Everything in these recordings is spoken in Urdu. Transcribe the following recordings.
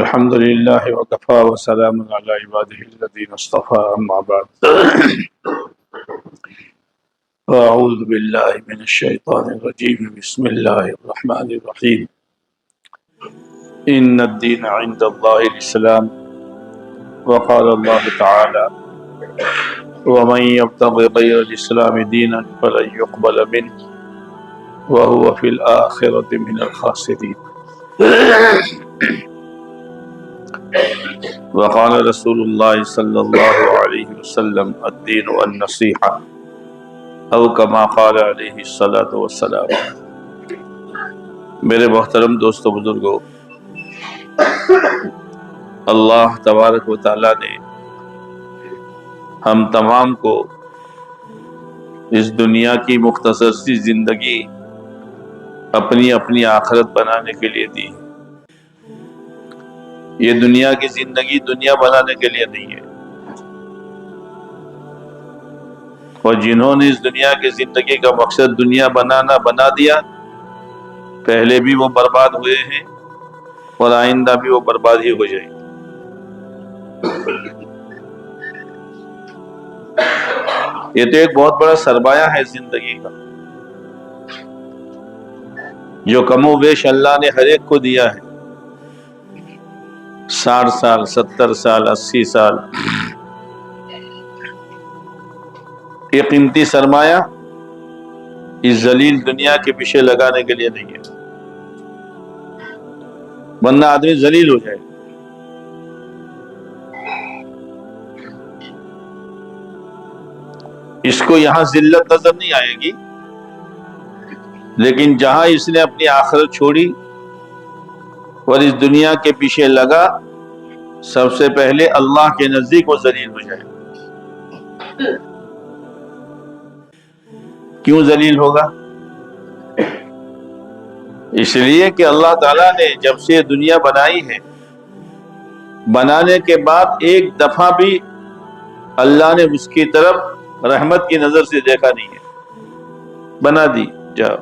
الحمد لله وكفى وسلام على عباده الذين اصطفى أما بعد أعوذ بالله من الشيطان الرجيم بسم الله الرحمن الرحيم إن الدين عند الله الإسلام وقال الله تعالى ومن يبتغي غير الإسلام دينا فلن يقبل منه وهو في الآخرة من الخاسرين وقال رسول الله صلى الله عليه وسلم الدين النصيحة او کما قال علیہ الصلاۃ والسلام۔ میرے محترم دوستو بزرگو، اللہ تبارک و تعالی نے ہم تمام کو اس دنیا کی مختصر سی زندگی اپنی اپنی آخرت بنانے کے لیے دی۔ یہ دنیا کی زندگی دنیا بنانے کے لیے نہیں ہے، اور جنہوں نے اس دنیا کی زندگی کا مقصد دنیا بنا دیا، پہلے بھی وہ برباد ہوئے ہیں اور آئندہ بھی وہ برباد ہی ہو جائیں گے۔ یہ تو ایک بہت بڑا سرمایہ ہے زندگی کا، جو کم و بیش اللہ نے ہر ایک کو دیا ہے۔ 60 سال، 70 سال، 80 سال، یہ قیمتی سرمایہ اس ذلیل دنیا کے پیچھے لگانے کے لیے نہیں ہے، ورنہ آدمی ذلیل ہو جائے۔ اس کو یہاں ذلت نظر نہیں آئے گی، لیکن جہاں اس نے اپنی آخرت چھوڑی اور اس دنیا کے پیچھے لگا، سب سے پہلے اللہ کے نزدیک وہ ذلیل ہو جائے۔ کیوں ذلیل ہوگا؟ اس لیے کہ اللہ تعالیٰ نے جب سے دنیا بنائی ہے، بنانے کے بعد ایک دفعہ بھی اللہ نے اس کی طرف رحمت کی نظر سے دیکھا نہیں ہے۔ بنا دی، جاؤ۔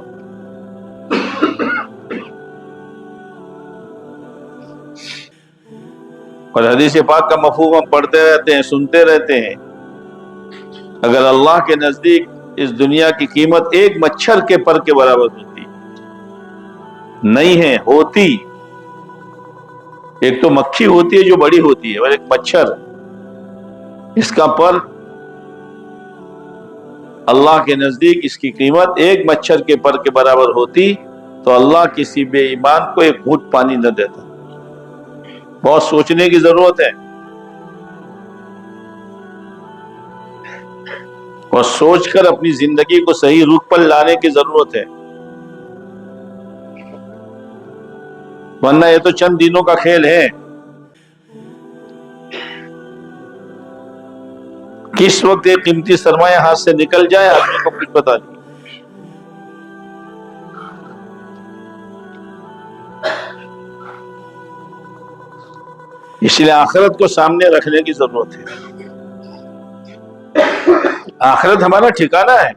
اور حدیث پاک کا مفہوم ہم پڑھتے رہتے ہیں، سنتے رہتے ہیں۔ اگر اللہ کے نزدیک اس دنیا کی قیمت ایک مچھر کے پر کے برابر ہوتی، نہیں ہے، ہوتی۔ ایک تو مکھی ہوتی ہے جو بڑی ہوتی ہے، اور ایک مچھر، اس کا پر اللہ کے نزدیک اس کی قیمت ایک مچھر کے پر کے برابر ہوتی تو اللہ کسی بے ایمان کو ایک گھونٹ پانی نہ دیتا۔ بہت سوچنے کی ضرورت ہے، اور سوچ کر اپنی زندگی کو صحیح رخ پر لانے کی ضرورت ہے، ورنہ یہ تو چند دنوں کا کھیل ہے۔ کس وقت ایک قیمتی سرمایہ ہاتھ سے نکل جائے آدمی کو کچھ پتہ نہیں۔ اس لیے آخرت کو سامنے رکھنے کی ضرورت ہے۔ آخرت ہمارا ٹھکانہ ہے۔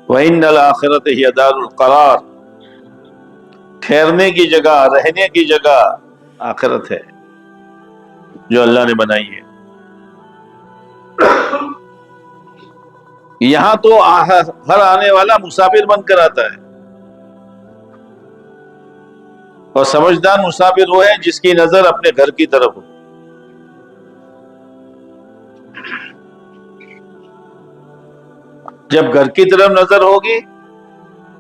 وَإِنَّ الْآخِرَةَ هِيَ دَارُ الْقَرَارِ، ٹھہرنے کی جگہ، رہنے کی جگہ آخرت ہے جو اللہ نے بنائی ہے۔ یہاں تو ہر آنے والا مسافر بن کر آتا ہے، اور سمجھدار مسافر وہ ہے جس کی نظر اپنے گھر کی طرف ہو۔ جب گھر کی طرف نظر ہوگی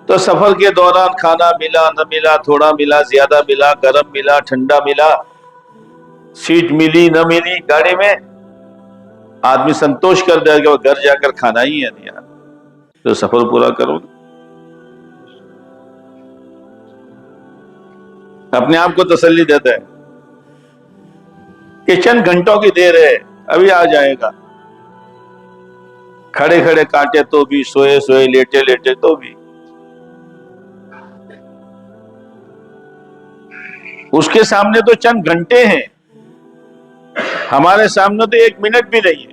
تو سفر کے دوران کھانا ملا نہ ملا، تھوڑا ملا زیادہ ملا، گرم ملا ٹھنڈا ملا، سیٹ ملی نہ ملی گاڑی میں، آدمی سنتوش کر دے گا گھر جا کر کھانا ہی ہے نہیں یار، تو سفر پورا کرو گے۔ اپنے آپ کو تسلی دیتا ہے کہ چند گھنٹوں کی دیر ہے، ابھی آ جائے گا۔ کھڑے کھڑے کاٹے تو بھی، سوئے سوئے لیٹے لیٹے تو بھی۔ اس کے سامنے تو چند گھنٹے ہیں، ہمارے سامنے تو 1 منٹ بھی نہیں ہے۔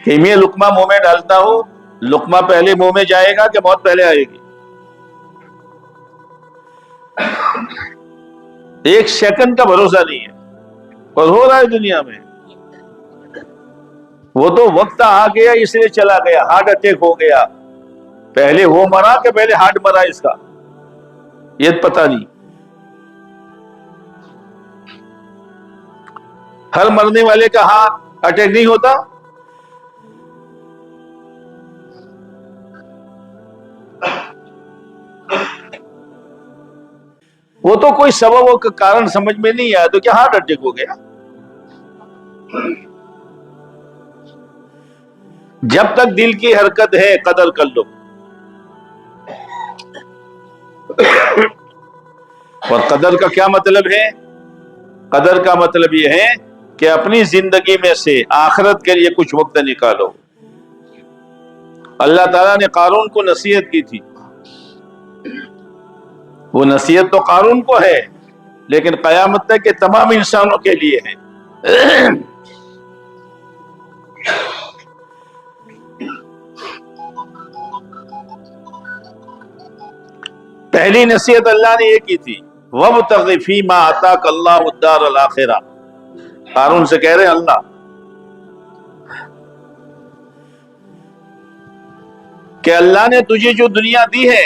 کہ میں لقمہ منہ میں ڈالتا ہوں، لقمہ پہلے منہ میں جائے گا کہ موت پہلے آئے گی؟ ایک سیکنڈ کا بھروسہ نہیں ہے، اور ہو رہا ہے دنیا میں۔ وہ تو وقت آ گیا اس لیے چلا گیا، ہارٹ اٹیک ہو گیا، پہلے وہ مرا کہ پہلے ہارٹ مرا اس کا، یہ پتہ نہیں۔ ہر مرنے والے کا ہارٹ اٹیک نہیں ہوتا؟ وہ تو کوئی سبب و کارن سمجھ میں نہیں آیا تو کیا ہارٹ اٹیک ہو گیا؟ جب تک دل کی حرکت ہے قدر کر لو، اور قدر کا کیا مطلب ہے؟ قدر کا مطلب یہ ہے کہ اپنی زندگی میں سے آخرت کے لیے کچھ وقت نکالو۔ اللہ تعالیٰ نے قارون کو نصیحت کی تھی، وہ نصیحت تو قارون کو ہے لیکن قیامت تک کے تمام انسانوں کے لیے ہے۔ پہلی نصیحت اللہ نے یہ کی تھی، وَابْتَغِ فِيمَا آتَاكَ اللَّهُ الدَّارَ الْآخِرَةَ۔ قارون سے کہہ رہے ہیں اللہ کہ اللہ نے تجھے جو دنیا دی ہے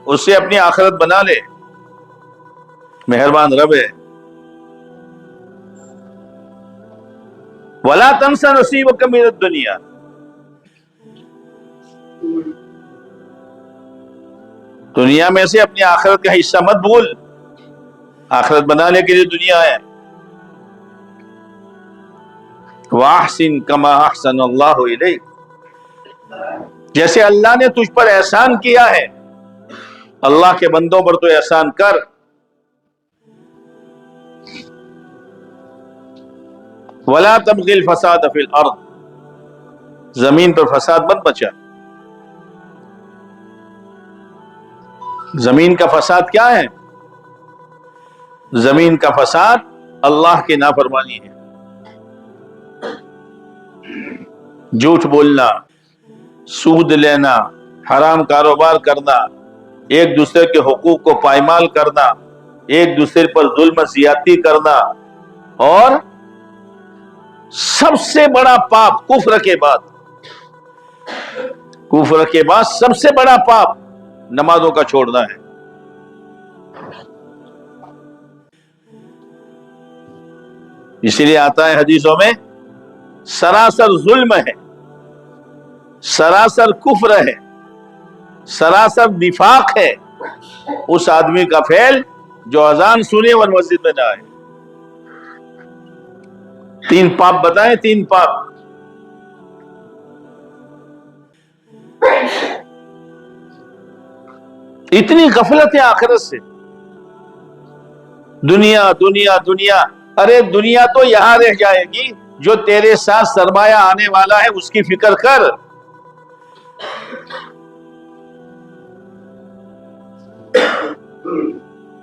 اس سے اپنی آخرت بنا لے، مہربان رب ہے۔ وَلَا تَنْسَ نَصِيبَكَ مِنَ الدُّنْيَا، دنیا میں سے اپنی آخرت کا حصہ مت بھول، آخرت بنانے کے لیے دنیا ہے۔ وَأَحْسِن كَمَا أَحْسَنَ اللَّهُ إِلَيْكَ، جیسے اللہ نے تجھ پر احسان کیا ہے اللہ کے بندوں پر تو احسان کر۔ وَلَا تَبْغِ الْفَسَادَ فِي الْأَرْضِ، زمین پر فساد مت مچا۔ زمین کا فساد کیا ہے؟ زمین کا فساد اللہ کی نافرمانی ہے، جھوٹ بولنا، سود لینا، حرام کاروبار کرنا، ایک دوسرے کے حقوق کو پائمال کرنا، ایک دوسرے پر ظلم زیادتی کرنا، اور سب سے بڑا پاپ کفر کے بعد سب سے بڑا پاپ نمازوں کا چھوڑنا ہے۔ اسی لیے آتا ہے حدیثوں میں، سراسر ظلم ہے، سراسر کفر ہے، سراسر نفاق ہے اس آدمی کا فعل جو اذان سنے اور مسجد میں نہ آئے۔ 3 پاپ بتائیں، 3 پاپ۔ اتنی غفلت ہے آخرت سے، دنیا دنیا دنیا، ارے دنیا تو یہاں رہ جائے گی، جو تیرے ساتھ سرمایہ آنے والا ہے اس کی فکر کر۔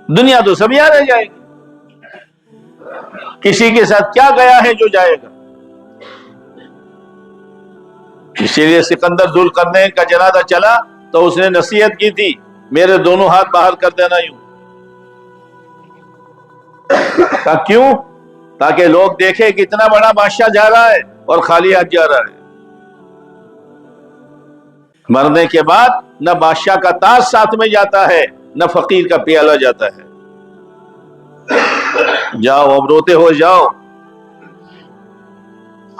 دنیا تو سب یہاں رہ جائے گی، کسی کے ساتھ کیا گیا ہے جو جائے گا۔ اسی لیے سکندر ذوالقرنین کا جنازہ چلا تو اس نے نصیحت کی تھی، میرے دونوں ہاتھ باہر کر دینا یوں۔ کیوں؟ تاکہ لوگ دیکھیں کہ اتنا بڑا بادشاہ جا رہا ہے اور خالی ہاتھ جا رہا ہے۔ مرنے کے بعد نہ بادشاہ کا تاج ساتھ میں جاتا ہے، نہ فقیر کا پیالہ جاتا ہے۔ جاؤ اب روتے ہو جاؤ،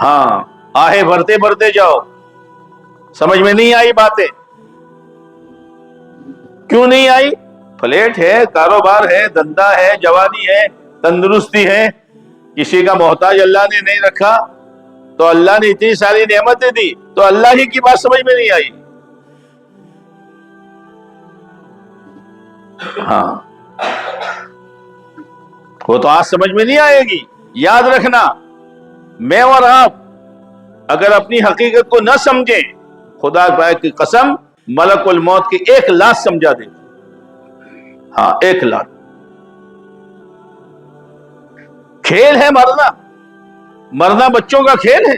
ہاں آہے بھرتے بھرتے جاؤ۔ سمجھ میں نہیں آئی باتیں؟ کیوں نہیں آئی؟ فلیٹ ہے، کاروبار ہے، دھندا ہے، جوانی ہے، تندرستی ہے، کسی کا محتاج اللہ نے نہیں رکھا، تو اللہ نے اتنی ساری نعمتیں دی تو اللہ ہی کی بات سمجھ میں نہیں آئی۔ ہاں وہ تو آج سمجھ میں نہیں آئے گی۔ یاد رکھنا، میں اور آپ اگر اپنی حقیقت کو نہ سمجھیں، خدا پاک کی قسم ملک الموت کی 1 لاکھ سمجھا دے، ہاں 1 لاکھ۔ کھیل ہے مرنا، مرنا بچوں کا کھیل ہے۔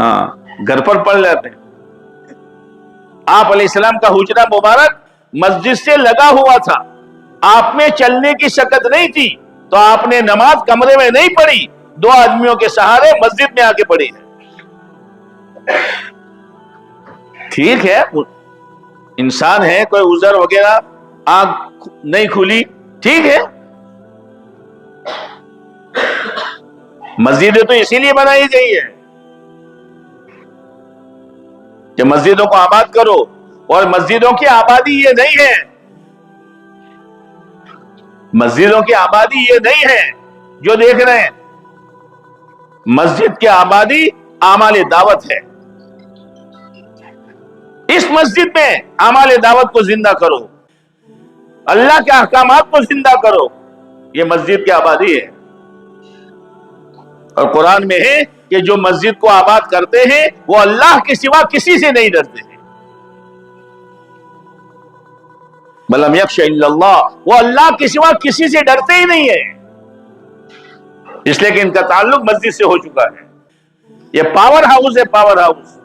ہاں گھر پر پڑھ لیتے ہیں. آپ علیہ السلام کا حجرہ مبارک مسجد سے لگا ہوا تھا. آپ میں چلنے کی شکت نہیں تھی تو آپ نے نماز کمرے میں نہیں پڑھی, 2 آدمیوں کے سہارے مسجد میں آ کے پڑھی ہے. ٹھیک ہے انسان ہے, کوئی عذر وغیرہ, آنکھ نہیں کھلی, ٹھیک ہے. مسجدیں تو اسی لیے بنائی گئی ہے کہ مسجدوں کو آباد کرو, اور مسجدوں کی آبادی یہ نہیں ہے, مسجدوں کی آبادی یہ نہیں ہے جو دیکھ رہے ہیں. مسجد کی آبادی اعمال دعوت ہے. اس مسجد میں اعمال دعوت کو زندہ کرو, اللہ کے احکامات کو زندہ کرو, یہ مسجد کی آبادی ہے. اور قرآن میں ہے کہ جو مسجد کو آباد کرتے ہیں وہ اللہ کے سوا کسی سے نہیں ڈرتے ہیں. وَلَمْ يَخْشَ إِلَّا اللَّهُ, وہ اللہ کے سوا کسی سے ڈرتے ہی نہیں ہے, اس لیے کہ ان کا تعلق مسجد سے ہو چکا ہے. یہ پاور ہاؤس ہے, پاور ہاؤس.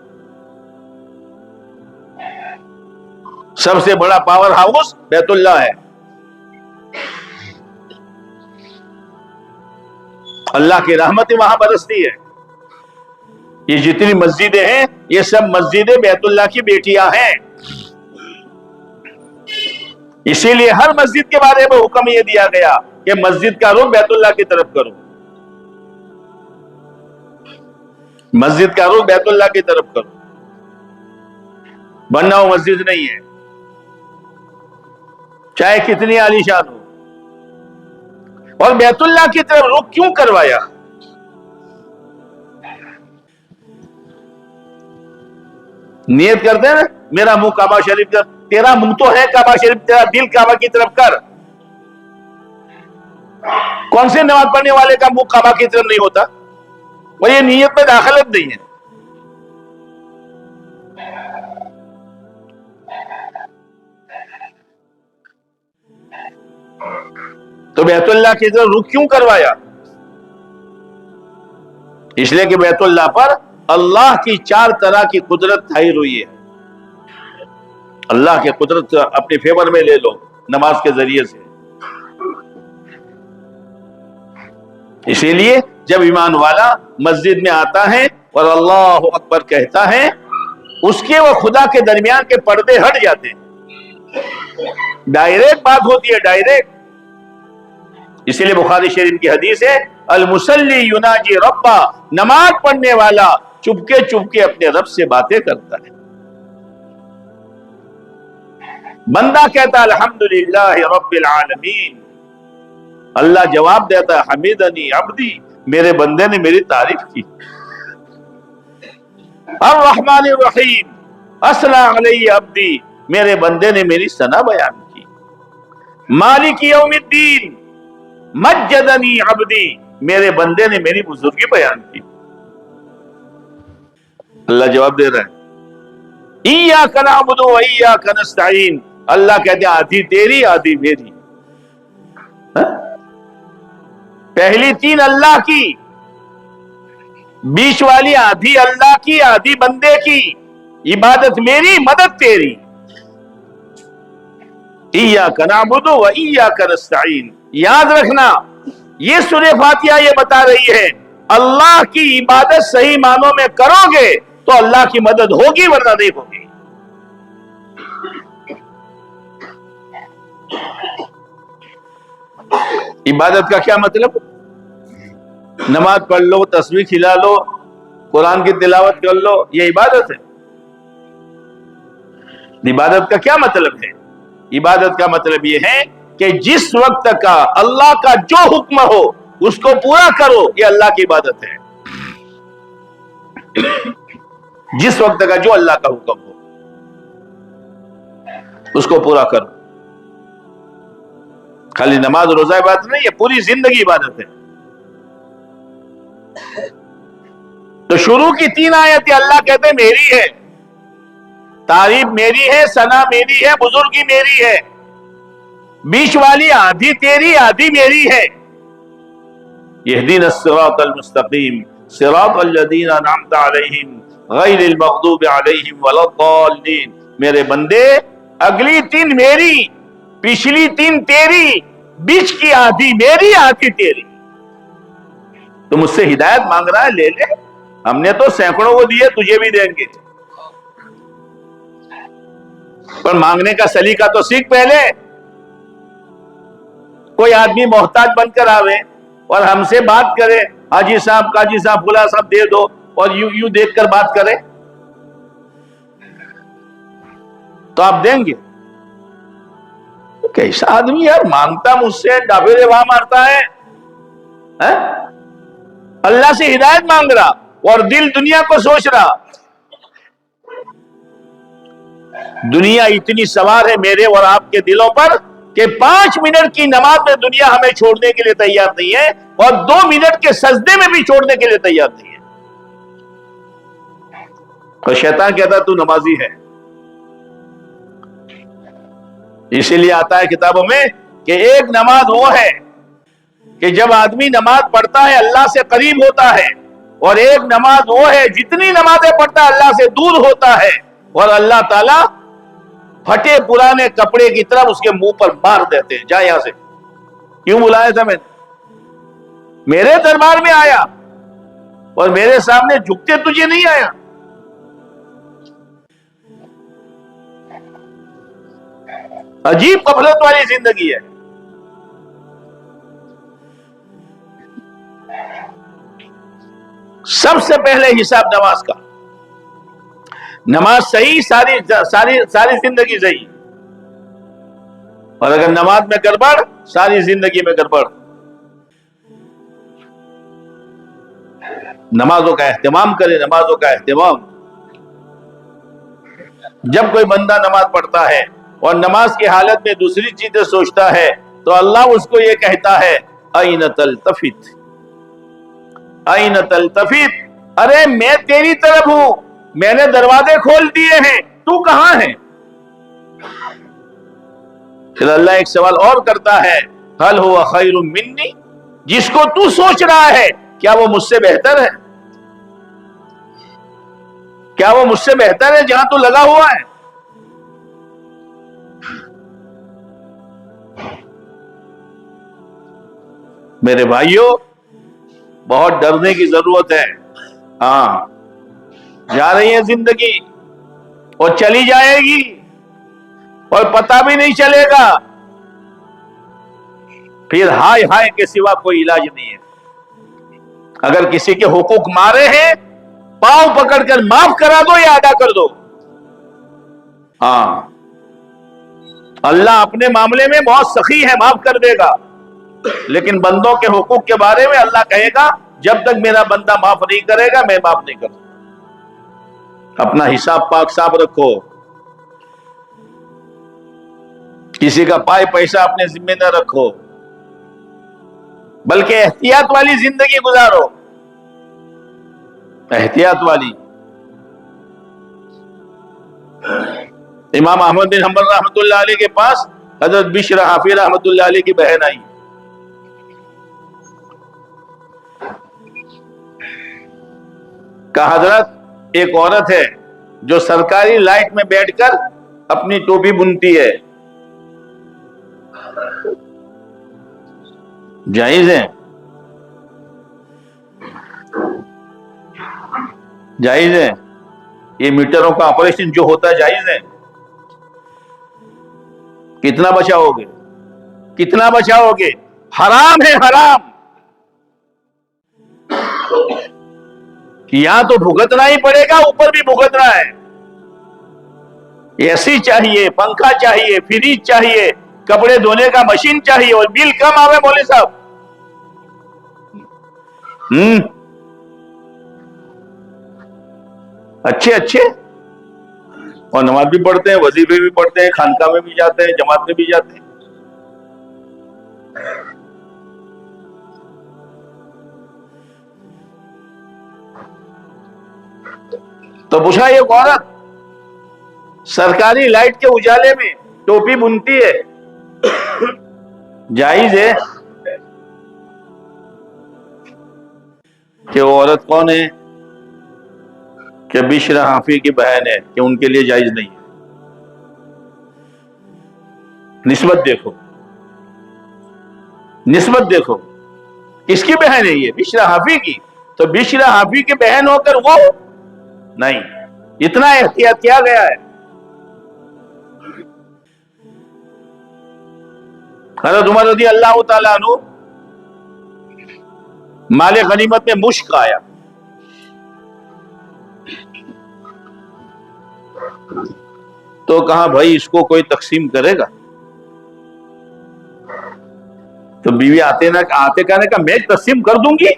سب سے بڑا پاور ہاؤس بیت اللہ ہے. اللہ کی رحمتیں وہاں برستی ہے. یہ جتنی مسجدیں ہیں یہ سب مسجدیں بیت اللہ کی بیٹیاں ہیں. اسی لیے ہر مسجد کے بارے میں حکم یہ دیا گیا کہ مسجد کا رخ بیت اللہ کی طرف کرو, مسجد کا رخ بیت اللہ کی طرف کرو, ورنہ وہ مسجد نہیں ہے, چاہے کتنی عالیشان ہو. اور بیت اللہ کی طرف رخ کیوں کروایا؟ نیت کرتے ہیں نا, میرا منہ کعبہ شریف کا, تیرا منہ تو ہے کعبہ شریف, تیرا دل کعبہ کی طرف کر. کون سے نماز پڑھنے والے کا منہ کعبہ کی طرف نہیں ہوتا؟ وہ یہ نیت میں داخلت نہیں ہے. تو بیت اللہ کی طرف رخ کیوں کروایا؟ اس لیے کہ بیت اللہ پر اللہ کی 4 طرح کی قدرت ظاہر ہوئی ہے. اللہ کی قدرت اپنے فیور میں لے لو نماز کے ذریعے سے. اسی لیے جب ایمان والا مسجد میں آتا ہے اور اللہ اکبر کہتا ہے, اس کے و خدا کے درمیان کے پردے ہٹ جاتے ہیں. ڈائریکٹ بات ہوتی ہے, ڈائریکٹ. اسی لیے بخاری شریف کی حدیث ہے, المصلی یناجی ربا, نماز پڑھنے والا چپکے چپکے اپنے رب سے باتیں کرتا ہے. بندہ کہتا ہے الحمدللہ رب العالمین, اللہ جواب دیتا ہے حمیدنی عبدی, میرے بندے نے میری تعریف کی. الرحمن الرحیم, اثنى علی عبدی, میرے بندے نے میری ثنا بیان کی. مالک یوم الدین, مجدنی عبدی, میرے بندے نے میری بزرگی بیان کی. اللہ جواب دے رہا ہے ایاک نعبد و ایاک نستعین, اللہ کہتے ہیں آدھی تیری آدھی میری. پہلی 3 اللہ کی, بیچ والی آدھی اللہ کی آدھی بندے کی, عبادت میری مدد تیری. ایاک نعبد و ایاک نستعین. یاد رکھنا یہ سورہ فاتحہ یہ بتا رہی ہے اللہ کی عبادت صحیح معنوں میں کرو گے تو اللہ کی مدد ہوگی, ورنہ نہیں ہوگی. عبادت کا کیا مطلب؟ نماز پڑھ لو, تسبیح کھلا لو, قرآن کی تلاوت کر لو, یہ عبادت ہے. عبادت کا کیا مطلب ہے؟ عبادت کا مطلب یہ ہے کہ جس وقت کا اللہ کا جو حکم ہو اس کو پورا کرو, یہ اللہ کی عبادت ہے. جس وقت کا جو اللہ کا حکم ہو اس کو پورا کرو. خالی نماز روزہ عبادت نہیں, یہ پوری زندگی عبادت ہے. تو شروع کی 3 آیتیں اللہ کہتے ہیں میری ہے, تعریف میری ہے, ثنا میری ہے, بزرگی میری ہے. بیچ والی آدھی تیری آدھی میری ہے. یہدینا الصراط المستقیم صراط الذین انعمت علیہم غیر المغضوب علیہم ولا الضالین. میرے بندے اگلی 3 میری، پچھلی 3 تیری، بیچ کی آدھی میری آدھی تیری. تو مجھ سے ہدایت مانگ رہا ہے، لے لے، ہم نے تو سینکڑوں کو دیے، تجھے بھی دیں گے. پر مانگنے کا سلیقہ تو سیکھ پہلے. کوئی آدمی محتاج بن کر آوے اور ہم سے بات کرے، حاجی صاحب، قاضی صاحب، فلاں صاحب دے دو، اور یوں دیکھ کر بات کرے تو آپ دیں گے؟ کیسا آدمی یار، مانگتا مجھ سے، ڈابے وہاں مارتا ہے. اللہ سے ہدایت مانگ رہا اور دل دنیا کو سوچ رہا. دنیا اتنی سوار ہے میرے اور آپ کے دلوں پر کہ 5 منٹ کی نماز میں دنیا ہمیں چھوڑنے کے لیے تیار نہیں ہے، اور 2 منٹ کے سجدے میں بھی چھوڑنے کے لیے تیار نہیں ہے. اور شیطان کہتا تو نمازی ہے. اسی لیے آتا ہے کتابوں میں کہ ایک نماز وہ ہے کہ جب آدمی نماز پڑھتا ہے اللہ سے قریب ہوتا ہے، اور ایک نماز وہ ہے جتنی نمازیں پڑھتا ہے اللہ سے دور ہوتا ہے، اور اللہ تعالیٰ پھٹے پرانے کپڑے کی طرف اس کے منہ پر مار دیتے ہیں. جا یہاں سے، کیوں بلایا تھا میں نے؟ میرے دربار میں آیا اور میرے سامنے جھکتے تجھے نہیں آیا. عجیب غفلت والی زندگی ہے. سب سے پہلے حساب نماز کا. نماز صحیح، ساری زندگی صحیح. اور اگر نماز میں گڑبڑ، ساری زندگی میں گڑبڑ. نمازوں کا اہتمام کرے، نمازوں کا اہتمام. جب کوئی بندہ نماز پڑھتا ہے اور نماز کی حالت میں دوسری چیزیں سوچتا ہے تو اللہ اس کو یہ کہتا ہے اَيْنَ تَلْتَفِتْ اَيْنَ تَلْتَفِتْ. ارے میں تیری طرف ہوں، میں نے دروازے کھول دیے ہیں، تو کہاں ہے؟ پھر اللہ ایک سوال اور کرتا ہے هَلْ هُوَ خَيْرٌ مِّنِّي. جس کو تو سوچ رہا ہے کیا وہ مجھ سے بہتر ہے؟ کیا وہ مجھ سے بہتر ہے جہاں تو لگا ہوا ہے؟ میرے بھائیوں، بہت ڈرنے کی ضرورت ہے. ہاں، جا رہی ہے زندگی اور چلی جائے گی اور پتہ بھی نہیں چلے گا. پھر ہائے ہائے کے سوا کوئی علاج نہیں ہے. اگر کسی کے حقوق مارے ہیں، پاؤں پکڑ کر معاف کرا دو یا ادا کر دو. ہاں، اللہ اپنے معاملے میں بہت سخی ہے، معاف کر دے گا. لیکن بندوں کے حقوق کے بارے میں اللہ کہے گا جب تک میرا بندہ معاف نہیں کرے گا میں معاف نہیں کروں. اپنا حساب پاک صاف رکھو. کسی کا پائے پیسہ اپنے ذمہ نہ رکھو، بلکہ احتیاط والی زندگی گزارو. احتیاط والی. امام احمد بن حنبل رحمۃ اللہ علیہ کے پاس حضرت بشر حافی رحمۃ اللہ علیہ کی بہن آئی. کہا حضرت ایک عورت ہے جو سرکاری لائٹ میں بیٹھ کر اپنی ٹوپی بنتی ہے، جائز ہے؟ جائز ہے؟ یہ میٹروں کا آپریشن جو ہوتا ہے جائز ہے؟ کتنا بچاؤ گے؟ کتنا بچاؤ گے؟ حرام ہے، حرام. یہاں تو بھگتنا ہی پڑے گا، اوپر بھی بھگتنا ہے. اے سی چاہیے، پنکھا چاہیے، فریج چاہیے، کپڑے دھونے کا مشین چاہیے، اور بل کم آوے مولوی صاحب. اچھے اور نماز بھی پڑھتے ہیں، وظیفے بھی پڑھتے ہیں، خانقاہ میں بھی جاتے ہیں، جماعت میں بھی جاتے ہیں. تو پوچھا ایک عورت سرکاری لائٹ کے اجالے میں ٹوپی بنتی ہے، جائز ہے؟ کہ وہ عورت کون ہے؟ کہ بشر حافی کی بہن ہے، کہ ان کے لیے جائز نہیں ہے۔ نسبت دیکھو، نسبت دیکھو، کس کی بہن ہے یہ؟ بشر حافی کی۔ تو بشر حافی کی بہن ہو کر وہ نہیں، اتنا احتیاط کیا گیا ہے۔ حضرت عمر رضی اللہ تعالیٰ عنہ مال غنیمت میں مشک آیا، تو کہا بھائی اس کو کوئی تقسیم کرے گا؟ تو بیوی آتے کہنے کا میں تقسیم کر دوں گی۔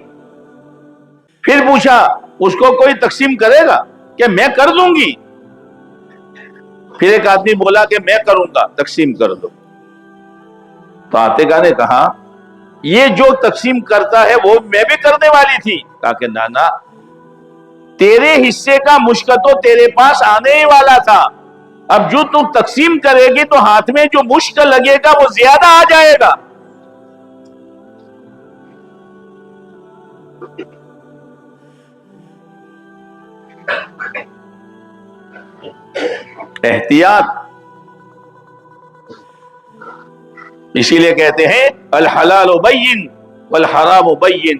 پھر پوچھا اس کو کوئی تقسیم کرے گا؟ کہ میں کر دوں گی۔ پھر ایک آدمی بولا کہ میں کروں گا، تقسیم کر دو۔ تو آتکا نے کہا یہ جو تقسیم کرتا ہے وہ میں بھی کرنے والی تھی۔ کہا کہ نانا، تیرے حصے کا مشک تو تیرے پاس آنے ہی والا تھا، اب جو تم تقسیم کرے گی تو ہاتھ میں جو مشک لگے گا وہ زیادہ آ جائے گا۔ احتیاط، اسی لیے کہتے ہیں الحلال بین والحرام بین۔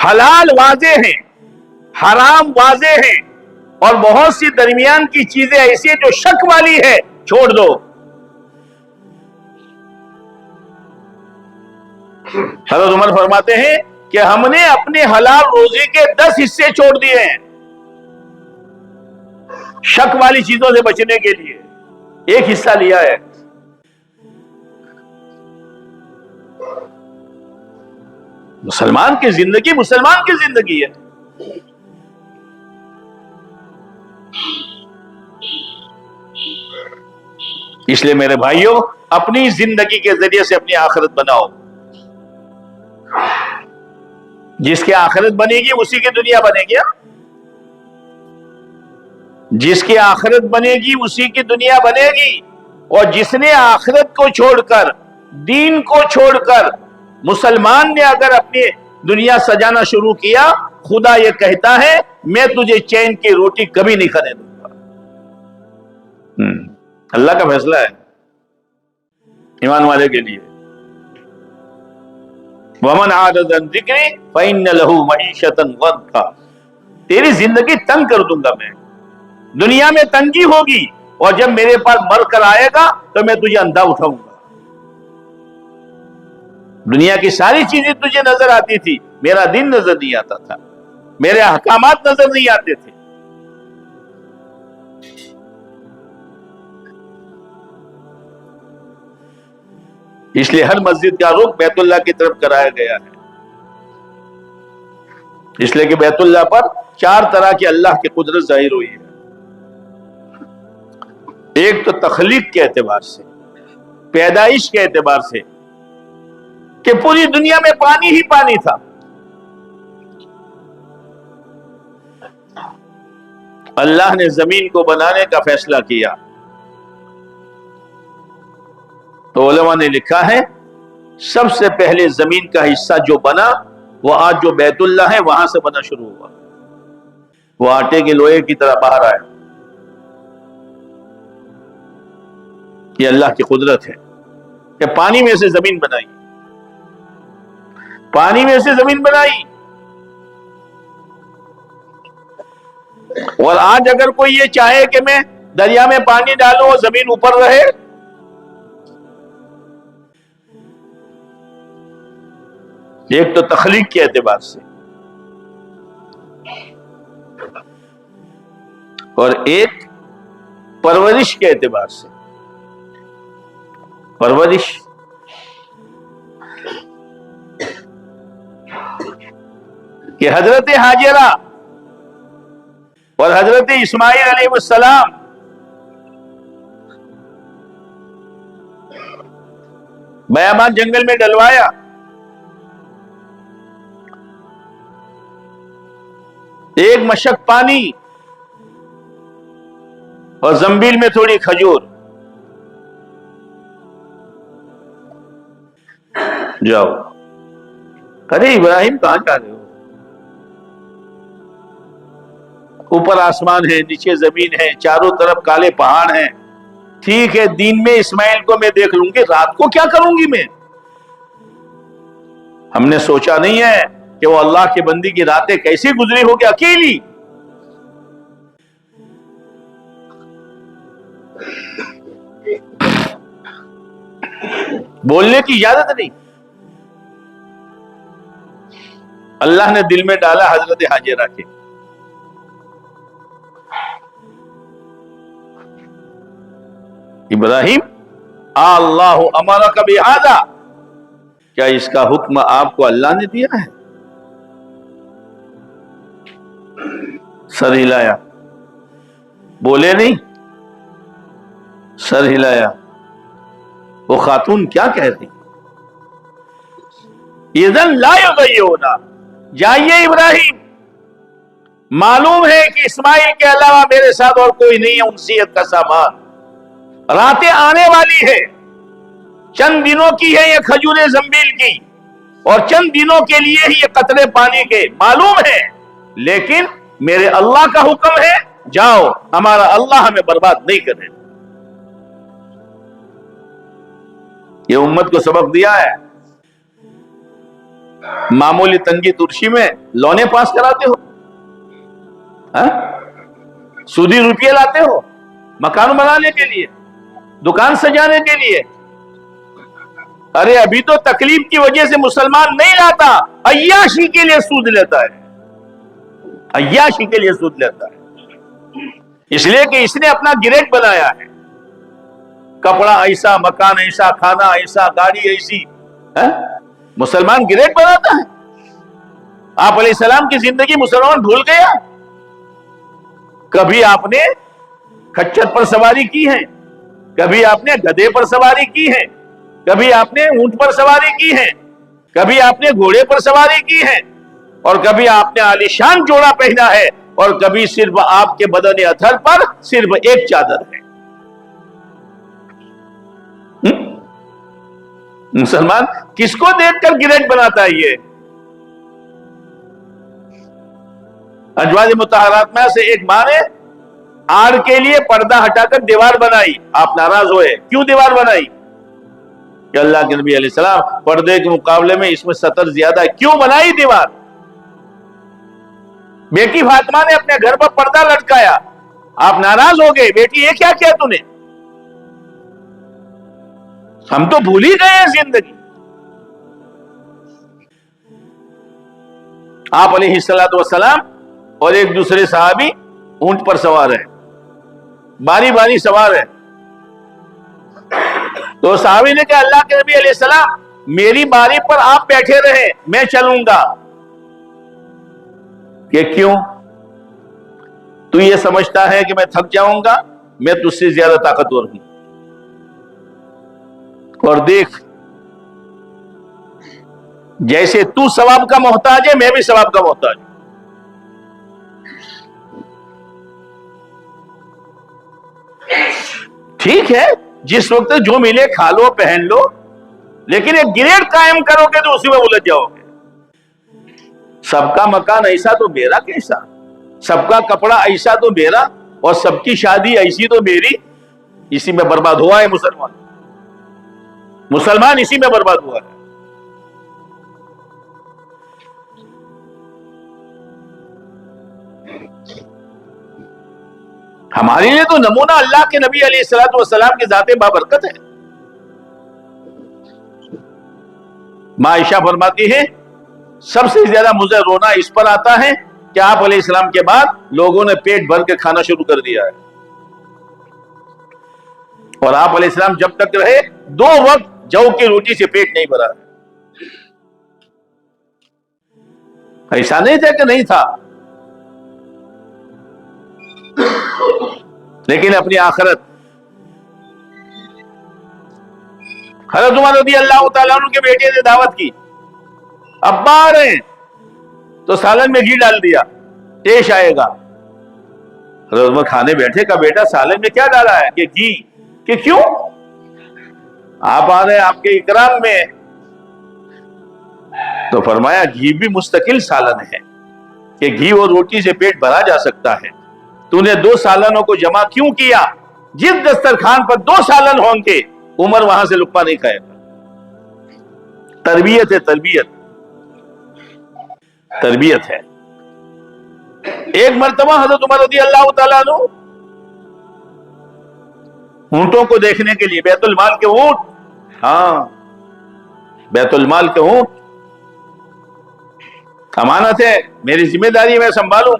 حلال واضح ہیں، حرام واضح ہیں، اور بہت سی درمیان کی چیزیں ایسی جو شک والی ہے، چھوڑ دو۔ حضرت عمر فرماتے ہیں کہ ہم نے اپنے حلال روزی کے 10 حصے چھوڑ دیے ہیں شک والی چیزوں سے بچنے کے لیے، ایک حصہ لیا ہے۔ مسلمان کی زندگی مسلمان کی زندگی ہے۔ اس لیے میرے بھائیوں، اپنی زندگی کے ذریعے سے اپنی آخرت بناؤ۔ جس کی آخرت بنے گی اسی کی دنیا بنے گی۔ جس کی آخرت بنے گی اسی کی دنیا بنے گی، اور جس نے آخرت کو چھوڑ کر، دین کو چھوڑ کر، مسلمان نے اگر اپنی دنیا سجانا شروع کیا، خدا یہ کہتا ہے میں تجھے چین کی روٹی کبھی نہیں کھانے دوں گا۔ اللہ کا فیصلہ ہے ایمان والے کے لیے۔ وَمَنْ عَادَ عَنْ ذِكْرِي فَإِنَّ لَهُ مَعِيشَةً ضَنْكًا، تیری زندگی تنگ کر دوں گا میں، دنیا میں تنگی ہوگی، اور جب میرے پاس مر کر آئے گا تو میں تجھے اندھا اٹھاؤں گا۔ دنیا کی ساری چیزیں تجھے نظر آتی تھی، میرا دین نظر نہیں آتا تھا، میرے احکامات نظر نہیں آتے تھے۔ اس لیے ہر مسجد کا رخ بیت اللہ کی طرف کرایا گیا ہے، اس لیے کہ بیت اللہ پر 4 طرح کی اللہ کی قدرت ظاہر ہوئی ہے۔ ایک تو تخلیق کے اعتبار سے، پیدائش کے اعتبار سے، کہ پوری دنیا میں پانی ہی پانی تھا، اللہ نے زمین کو بنانے کا فیصلہ کیا، تو علماء نے لکھا ہے سب سے پہلے زمین کا حصہ جو بنا وہ آج جو بیت اللہ ہے وہاں سے بنا شروع ہوا، وہ آٹے کے لوہے کی طرح باہر آیا۔ یہ اللہ کی قدرت ہے کہ پانی میں سے زمین بنائی، پانی میں سے زمین بنائی۔ اور آج اگر کوئی یہ چاہے کہ میں دریا میں پانی ڈالوں اور زمین اوپر رہے، ایک تو تخلیق کے اعتبار سے، اور ایک پرورش کے اعتبار سے۔ پرورش کہ حضرت حاجرہ اور حضرت اسماعیل علیہ السلام بیابان جنگل میں ڈلوایا، ایک مشک پانی اور زنبیل میں تھوڑی کھجور، جاؤ۔ ارے ابراہیم کہاں جا رہے ہو؟ اوپر آسمان ہے، نیچے زمین ہے، چاروں طرف کالے پہاڑ ہیں. ٹھیک ہے، دن میں اسماعیل کو میں دیکھ لوں گی، رات کو کیا کروں گی میں؟ ہم نے سوچا نہیں ہے کہ وہ اللہ کی بندی کی راتیں کیسی گزری ہوگی اکیلی. بولنے کی اجازت نہیں. اللہ نے دل میں ڈالا حضرت حاجرہ کے. ابراہیم اللہ امرک بہذا، کیا اس کا حکم آپ کو اللہ نے دیا ہے؟ سر ہلایا، بولے نہیں، سر ہلایا. وہ خاتون کیا کہہ رہی؟ اذن لا یضیعونا، جائیے ابراہیم، معلوم ہے کہ اسماعیل کے علاوہ میرے ساتھ اور کوئی نہیں ہے انسیت کا سامان. راتیں آنے والی ہے، چند دنوں کی ہے یہ کھجور زنبیل کی، اور چند دنوں کے لیے ہی یہ قطرے پانی کے، معلوم ہے. لیکن میرے اللہ کا حکم ہے، جاؤ، ہمارا اللہ ہمیں برباد نہیں کرے. یہ امت کو سبق دیا ہے. معمولی تنگی ترشی میں لونے پاس کراتے ہو، سودی روپیے لاتے ہو مکان بنانے کے لیے، دکان سجانے کے لیے. ارے ابھی تو تکلیف کی وجہ سے مسلمان نہیں لاتا، عیاشی کے لیے سود لیتا ہے، عیاشی کے لیے سود لیتا ہے. اس لیے کہ اس نے اپنا گریڈ بنایا ہے، کپڑا ایسا، مکان ایسا، کھانا ایسا، گاڑی ایسی. مسلمان گریڈ بناتا ہے. آپ علیہ السلام کی زندگی مسلمان بھول گیا. کبھی آپ نے کھچر پر سواری کی ہے، کبھی آپ نے گدھے پر سواری کی ہے، کبھی آپ نے اونٹ پر سواری کی ہے، کبھی آپ نے گھوڑے پر سواری کی ہے، اور کبھی آپ نے عالیشان جوڑا پہنا ہے، اور کبھی صرف آپ کے بدن اطہر پر صرف ایک چادر ہے. مسلمان کس کو دیکھ کر گریڈ بناتا ہے؟ یہ ازواج مطہرات میں سے ایک ماں نے آڑ کے لیے پردہ ہٹا کر دیوار بنائی. آپ ناراض ہوئے، کیوں دیوار بنائی؟ کہ اللہ کے نبی علیہ السلام پردے کے مقابلے میں اس میں سطر زیادہ ہے، کیوں بنائی دیوار؟ بیٹی فاطمہ نے اپنے گھر پر پردہ لٹکایا، آپ ناراض ہو گئے، بیٹی یہ کیا کیا تو نے؟ ہم تو بھول ہی گئے ہیں زندگی. آپ علیہ السلام اور ایک دوسرے صحابی اونٹ پر سوار ہیں، باری باری سوار ہیں. تو صحابی نے کہا اللہ کے نبی علیہ السلام میری باری پر آپ بیٹھے رہے، میں چلوں گا. کہ کیوں؟ تو یہ سمجھتا ہے کہ میں تھک جاؤں گا؟ میں تجھ سے زیادہ طاقتور ہوں. اور دیکھ، جیسے تو ثواب کا محتاج ہے، میں بھی ثواب کا محتاج ہوں. ٹھیک ہے، جس وقت جو ملے کھا لو، پہن لو، لیکن ایک گریڈ قائم کرو گے تو اسی میں الجھ جاؤ گے. سب کا مکان ایسا تو میرا کیسا، سب کا کپڑا ایسا تو میرا، اور سب کی شادی ایسی تو میری. اسی میں برباد ہوا ہے مسلمان، مسلمان اسی میں برباد ہوا ہے. ہمارے لیے تو نمونہ اللہ کے نبی علیہ السلام کی ذات بابرکت ہے. ماں عائشہ فرماتی ہے سب سے زیادہ مجھے رونا اس پر آتا ہے کہ آپ علیہ السلام کے بعد لوگوں نے پیٹ بھر کے کھانا شروع کر دیا ہے، اور آپ علیہ السلام جب تک رہے 2 وقت جو کی روٹی سے پیٹ نہیں بھرا. ایسا نہیں تھا کہ نہیں تھا، لیکن اپنی آخرت. حضرت عمر رضی اللہ تعالیٰ عنہ کے بیٹے نے دعوت کی، ابا آ رہے ہیں، تو سالن میں گھی ڈال دیا، ٹیش آئے گا. حضرت عمر کھانے بیٹھے، کا بیٹا سالن میں کیا ڈالا ہے؟ کہ گھی. کہ کیوں؟ آپ آ رہے ہیں، آپ کے اکرام میں. تو فرمایا گھی بھی مستقل سالن ہے، کہ گھی اور روٹی سے پیٹ بھرا جا سکتا ہے، تو نے 2 سالنوں کو جمع کیوں کیا؟ جس دسترخوان پر 2 سالن ہوں گے عمر وہاں سے لقمہ نہیں کھائے گا۔ تربیت ہے، تربیت ہے۔ ایک مرتبہ حضرت عمر رضی اللہ تعالیٰ عنہ اونٹوں کو دیکھنے کے لیے، بیت المال کے اونٹ، ہاں بیت المال کے اونٹ، امانت ہے، میری ذمہ داری ہے، میں سنبھالوں۔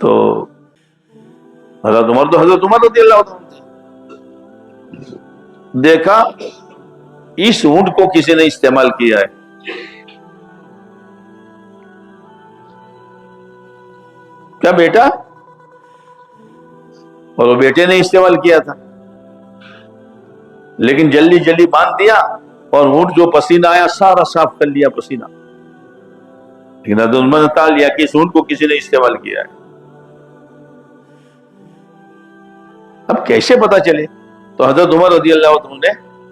تو حضرت عمر رضی اللہ عنہ دیکھا اس اونٹ کو کسی نے استعمال کیا ہے، کیا بیٹا؟ اور وہ بیٹے نے استعمال کیا تھا، لیکن جلدی جلدی باندھ دیا اور اونٹ جو پسینہ آیا سارا صاف کر لیا پسینہ، لیکن حضرت عمر نے بتا لیا کہ اس اونٹ کو کسی نے استعمال کیا ہے۔ اب کیسے پتا چلے؟ تو حضرت عمر رضی اللہ عنہ نے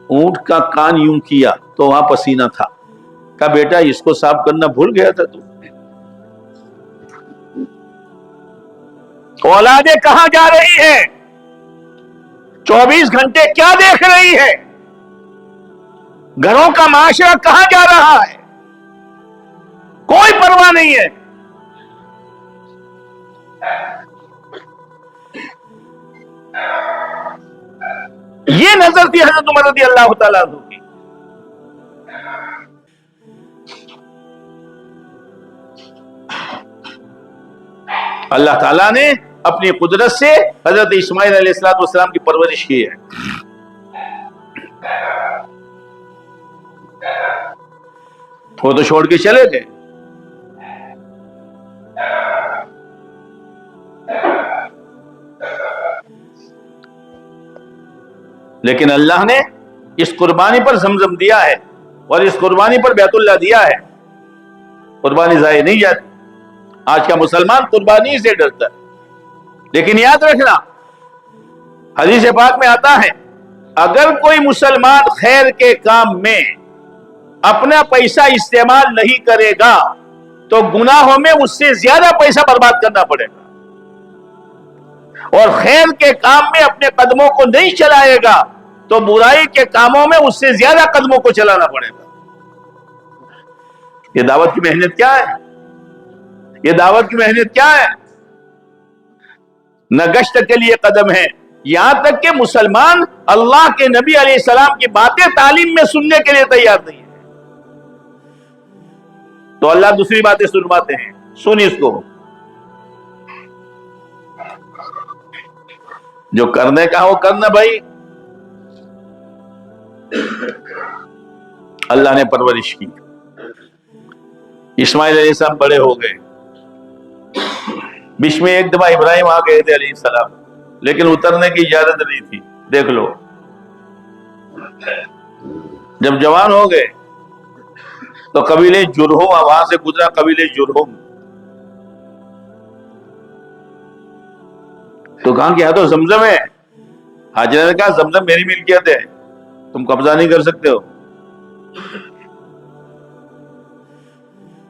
اونٹ کا کان یوں کیا تو وہاں پسینہ تھا، کہا بیٹا اس کو صاف کرنا بھول گیا تھا تو؟ اولادیں کہاں جا رہی ہیں؟ 24 گھنٹے کیا دیکھ رہی ہے؟ گھروں کا معاشرہ کہاں جا رہا ہے؟ کوئی پرواہ نہیں ہے۔ یہ نظر تھی حضرت عمر رضی اللہ تعالیٰ عنہ کی۔ اللہ تعالیٰ نے اپنی قدرت سے حضرت اسماعیل علیہ السلام کی پرورش کی ہے۔ وہ تو چھوڑ کے چلے گئے، لیکن اللہ نے اس قربانی پر زمزم دیا ہے اور اس قربانی پر بیت اللہ دیا ہے، قربانی ضائع نہیں جاتی۔ آج کا مسلمان قربانی سے ڈرتا ہے، لیکن یاد رکھنا حدیث پاک میں آتا ہے اگر کوئی مسلمان خیر کے کام میں اپنا پیسہ استعمال نہیں کرے گا تو گناہوں میں اس سے زیادہ پیسہ برباد کرنا پڑے گا، اور خیر کے کام میں اپنے قدموں کو نہیں چلائے گا تو برائی کے کاموں میں اس سے زیادہ قدموں کو چلانا پڑے گا۔ یہ دعوت کی محنت کیا ہے؟ یہ دعوت کی محنت کیا ہے؟ نہ گشت کے لیے قدم ہے، یہاں تک کہ مسلمان اللہ کے نبی علیہ السلام کی باتیں تعلیم میں سننے کے لیے تیار نہیں ہے، تو اللہ دوسری باتیں سنواتے ہیں، سن اس کو، جو کرنے کا وہ کرنا بھائی۔ اللہ نے پرورش کی، اسماعیل علیہ السلام بڑے ہو گئے، بیچ میں ایک دفعہ ابراہیم آ گئے تھے علیہ السلام، لیکن اترنے کی اجازت نہیں تھی، دیکھ لو۔ جب جوان ہو گئے تو قبیلے جرہم، وہاں سے گزرا قبیلے جرہم، تو کہاں کہ یہاں تو زمزم ہے، حاجرہ نے کہا زمزم میری ملکیت ہے، تم قبضہ نہیں کر سکتے ہو۔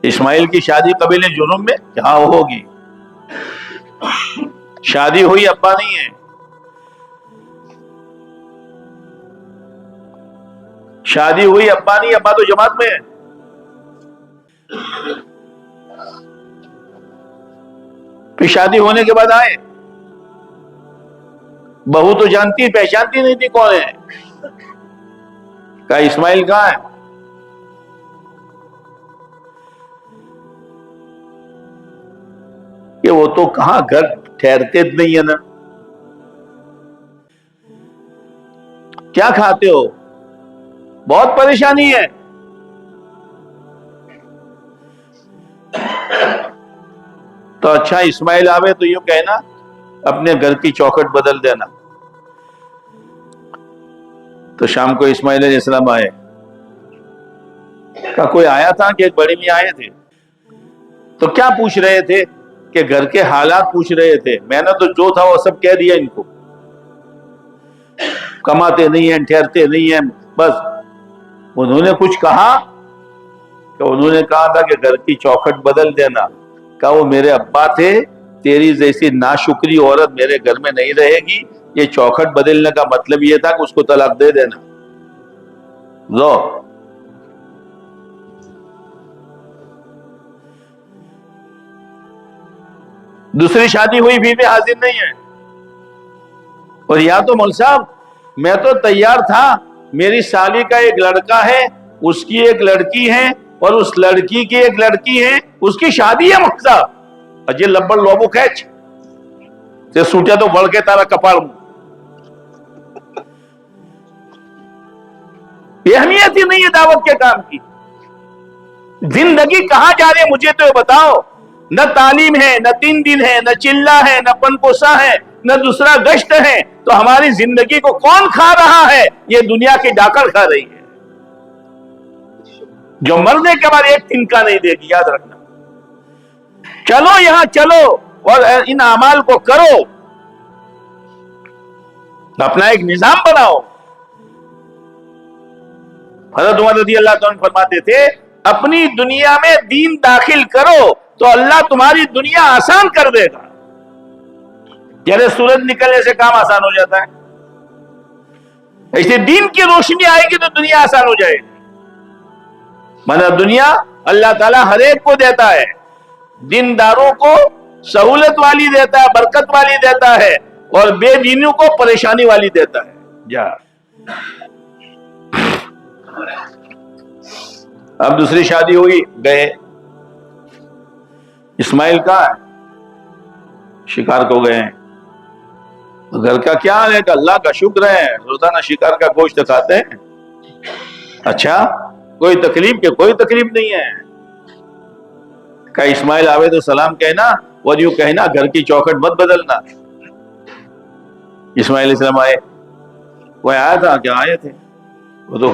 اسماعیل کی شادی قبیلے جرہم میں کہاں ہوگی؟ شادی ہوئی ابا نہیں ہے، شادی ہوئی ابا نہیں، ابا تو جماعت میں ہے۔ پھر شادی ہونے کے بعد آئے، بہو تو جانتی پہچانتی نہیں تھی کون ہے، کہا اسماعیل کہاں ہے؟ کہ وہ تو کہاں گھر ٹھہرتے نہیں ہے نا، کیا کھاتے ہو؟ بہت پریشانی ہے۔ تو اچھا اسماعیل آوے تو یوں کہنا اپنے گھر کی چوکھٹ بدل دینا۔ تو شام کو اسماعیل علیہ السلام آئے، کہا کوئی آیا تھا کہ ایک بڑی میاں آئے تھے؟ تو کیا پوچھ رہے تھے؟ کہ گھر کے حالات پوچھ رہے تھے، میں نے تو جو تھا وہ سب کہہ دیا ان کو، کماتے نہیں ہیں، ٹھہرتے نہیں ہیں، بس انہوں نے کچھ کہا کہ انہوں نے کہا تھا کہ گھر کی چوکھٹ بدل دینا. کہا وہ میرے ابا تھے, تیری جیسی ناشکری عورت میرے گھر میں نہیں رہے گی. یہ چوکھٹ بدلنے کا مطلب یہ تھا کہ اس کو طلاق دے دینا. لو دوسری شادی ہوئی بھی حاضر نہیں ہے. اور یا تو مول صاحب میں تو تیار تھا, میری سالی کا ایک لڑکا ہے, اس کی ایک لڑکی ہے, اور اس لڑکی کی ایک لڑکی ہے, اس کی شادی ہے مول صاحب. اجے لبڑ لوبو کھینچ تے سوٹیا تو بڑھ کے تارا کپاڑ. یہ اہمیت ہی نہیں ہے دعوت کے کام کی. زندگی کہاں جا رہے مجھے تو بتاؤ. نہ تعلیم ہے, نہ 3 دن ہے, نہ چلہ ہے, نہ پنپوسا ہے, نہ دوسرا گشت ہے. تو ہماری زندگی کو کون کھا رہا ہے؟ یہ دنیا کی ڈاکر کھا رہی ہے, جو مرنے کے بعد ایک تنکا نہیں دے گی, یاد رکھنا. چلو یہاں چلو اور ان اعمال کو کرو, اپنا ایک نظام بناؤ. حضرت عمر رضی اللہ عنہ فرماتے تھے اپنی دنیا میں دین داخل کرو تو اللہ تمہاری دنیا آسان کر دے گا. جیسے سورج نکلنے سے کام آسان ہو جاتا ہے, ایسے دین کی روشنی آئے گی تو دنیا آسان ہو جائے گی. مطلب دنیا اللہ تعالیٰ ہر ایک کو دیتا ہے, دینداروں کو سہولت والی دیتا ہے, برکت والی دیتا ہے, اور بے دینوں کو پریشانی والی دیتا ہے. جا اب دوسری شادی ہوئی, گئے. اسماعیل کہاں ہے؟ شکار کو گئے. گھر کا کیا حال ہے کہ اللہ کا شکر ہے روزانہ شکار کا گوشت کھاتے ہیں. اچھا کوئی تکلیف کہ کوئی تکلیف نہیں ہے. کہ اسماعیل آوے تو سلام کہنا, اور یوں کہنا گھر کی چوکھٹ مت بدلنا. اسماعیل علیہ السلام آئے, وہ آیا تھا کیا آئے تھے, وہ تو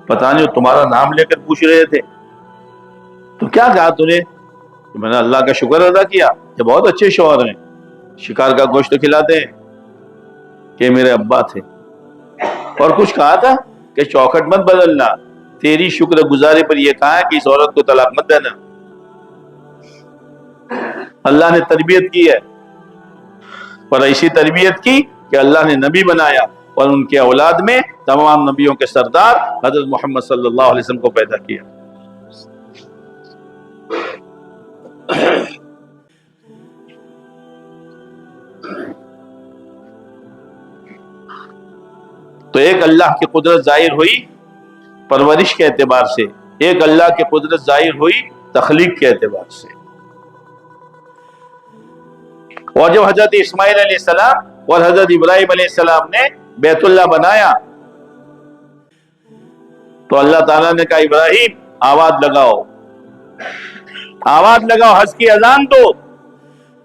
پتہ نہیں تمہارا نام لے کر پوچھ رہے تھے. تو کیا کہا تو نے؟ میں نے اللہ کا شکر ادا کیا کہ بہت اچھے شوہر ہیں, شکار کا گوشت کھلاتے ہیں, کہ میرے ابا تھے. اور کچھ کہا تھا کہ چوکھٹ مت بدلنا, تیری شکر گزاری پر یہ کہا ہے کہ اس عورت کو طلاق مت دینا. اللہ نے تربیت کی ہے, اور ایسی تربیت کی کہ اللہ نے نبی بنایا, اور ان کے اولاد میں تمام نبیوں کے سردار حضرت محمد صلی اللہ علیہ وسلم کو پیدا کیا. تو ایک اللہ کی قدرت ظاہر ہوئی پرورش کے اعتبار سے, ایک اللہ کی قدرت ظاہر ہوئی تخلیق کے اعتبار سے. اور جب حضرت اسماعیل علیہ السلام اور حضرت ابراہیم علیہ السلام نے بیت اللہ بنایا تو اللہ تعالیٰ نے کہا ابراہیم آواز لگاؤ, آواز لگاؤ, حج کی اذان دو.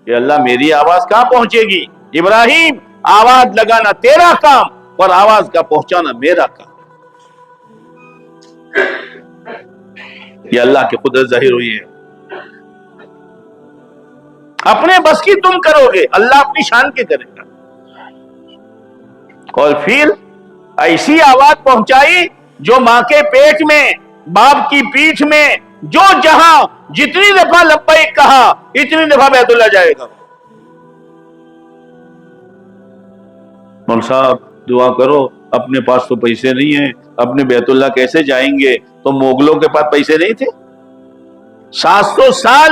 کہ اللہ میری آواز کہاں پہنچے گی؟ ابراہیم آواز لگانا تیرا کام, اور آواز کا پہنچانا میرا کام. یہ اللہ کی قدرت ظاہر ہوئی ہے. اپنے بس کی تم کرو گے, اللہ اپنی شان کے کرے گا. اور پھر ایسی آواز پہنچائی جو ماں کے پیٹ میں, باپ کی پیٹھ میں, جو جہاں جتنی دفعہ لبیک کہا اتنی دفعہ بیت اللہ جائے گا. مول صاحب دعا کرو, اپنے پاس تو پیسے نہیں ہیں, اپنے بیت اللہ کیسے جائیں گے؟ تو مغلوں کے پاس پیسے نہیں تھے, 700 سال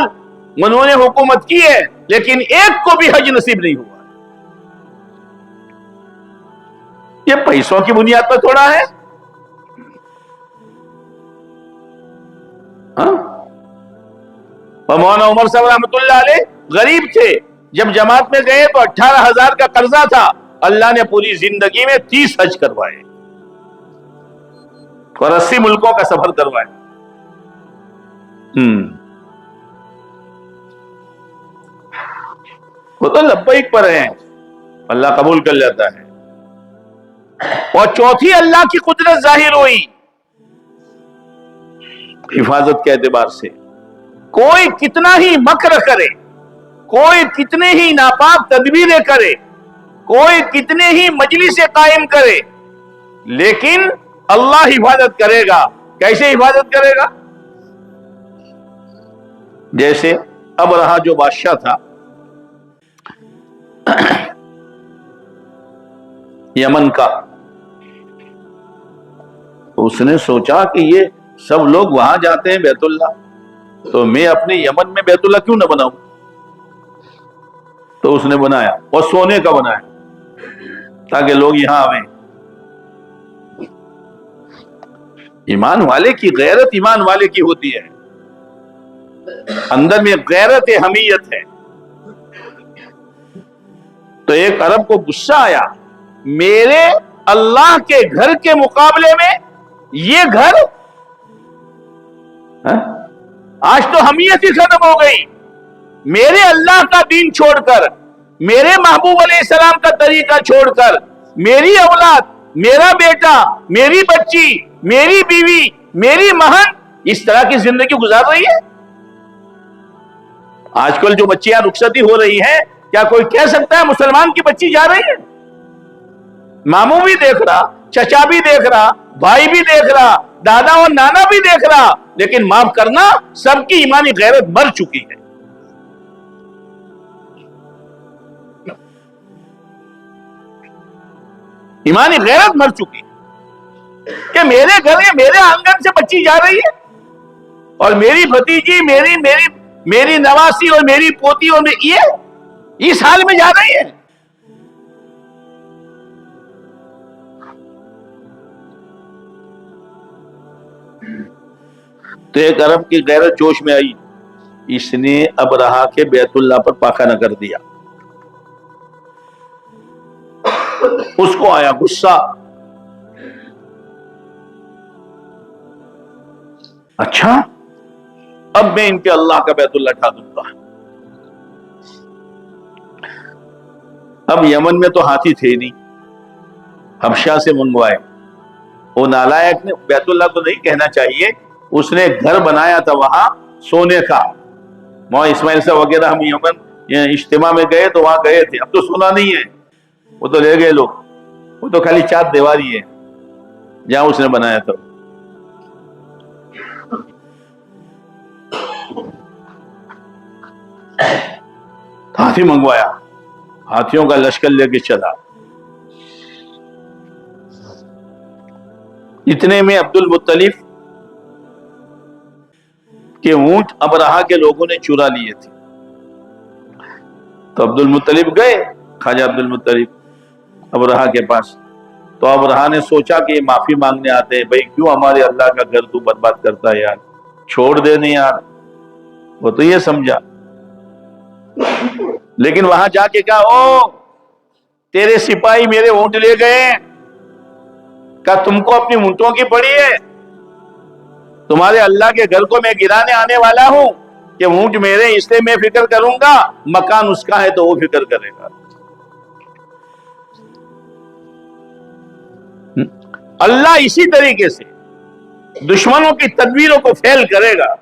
انہوں نے حکومت کی ہے, لیکن ایک کو بھی حج نصیب نہیں ہوا. یہ پیسوں کی بنیاد پر تھوڑا ہے. اور مولانا عمر صاحب رحمۃ اللہ علیہ غریب تھے, جب جماعت میں گئے تو 18,000 کا قرضہ تھا. اللہ نے پوری زندگی میں 30 حج کروائے اور 80 ملکوں کا سفر کروائے. وہ تو لبیک پر ہیں, اللہ قبول کر لیتا ہے. اور چوتھی اللہ کی قدرت ظاہر ہوئی حفاظت کے اعتبار سے. کوئی کتنا ہی مکر کرے, کوئی کتنے ہی ناپاک تدبیریں کرے, کوئی کتنے ہی مجلس قائم کرے, لیکن اللہ حفاظت کرے گا. کیسے حفاظت کرے گا؟ جیسے اب رہا جو بادشاہ تھا یمن کا، اس نے سوچا کہ یہ سب لوگ وہاں جاتے ہیں بیت اللہ، تو میں اپنے یمن میں بیت اللہ کیوں نہ بناؤں؟ تو اس نے بنایا، اور سونے کا بنایا تاکہ لوگ یہاں آئیں۔ ایمان والے کی غیرت ایمان والے کی ہوتی ہے، اندر میں غیرت حمیت ہے۔ تو ایک عرب کو غصہ آیا، میرے اللہ کے گھر کے مقابلے میں یہ گھر، آج تو حمیت ہی ختم ہو گئی۔ میرے اللہ کا دین چھوڑ کر، میرے محبوب علیہ السلام کا طریقہ چھوڑ کر، میری اولاد، میرا بیٹا، میری بچی، میری بیوی، میری مہن اس طرح کی زندگی گزار رہی ہے۔ آج کل جو بچیاں رخصتی ہو رہی ہیں، کیا کوئی کہہ سکتا ہے مسلمان کی بچی جا رہی ہے؟ ماموں بھی دیکھ رہا، چچا بھی دیکھ رہا، بھائی بھی دیکھ رہا، دادا اور نانا بھی دیکھ رہا، لیکن معاف کرنا، سب کی ایمانی غیرت مر چکی ہے۔ ایمانی غیرت مر چکی ہے کہ میرے گھر میں میرے آنگن سے بچی جا رہی ہے، اور میری بھتیجی، میری نواسی اور میری پوتی اور یہ اس حال میں جا رہی ہے۔ تو ایک عرب کی غیرت جوش میں آئی، اس نے ابرہا کے بیت اللہ پر پاخانہ کر دیا۔ اس کو آیا غصہ، اچھا اب میں ان کے اللہ کا بیت اللہ ڈھا دوں گا۔ اب یمن میں تو ہاتھی تھے نہیں، حبشہ سے منگوائے۔ وہ نالائق نے، بیت اللہ تو نہیں کہنا چاہیے، اس نے گھر بنایا تھا وہاں سونے کا۔ وہاں اسماعیل صاحب وغیرہ ہم یمن اجتماع میں گئے تو وہاں گئے تھے، اب تو سونا نہیں ہے، وہ تو لے گئے لوگ، وہ تو خالی چار دیواری ہے جہاں اس نے بنایا تھا۔ ہاتھی منگوایا، ہاتھیوں کا لشکر لے کے چلا۔ اتنے میں عبد المطلب کے اونٹ ابرہا کے لوگوں نے چرا لیے تھے۔ تو عبد المطلب گئے، خواجہ عبد المطلب ابرہا کے پاس۔ تو ابرہا نے سوچا کہ یہ معافی مانگنے آتے ہیں، بھائی کیوں ہمارے اللہ کا گھر تو برباد کرتا ہے یار، چھوڑ دینے یار۔ وہ تو یہ سمجھا، لیکن وہاں جا کے کہا، او تیرے سپاہی میرے اونٹ لے گئے، کہا تم کو اپنی اونٹوں کی پڑی ہے؟ تمہارے اللہ کے گھر کو میں گرانے آنے والا ہوں کہ اونٹ میرے، اس لیے میں فکر کروں گا، مکان اس کا ہے تو وہ فکر کرے گا۔ اللہ اسی طریقے سے دشمنوں کی تدبیروں کو فیل کرے گا،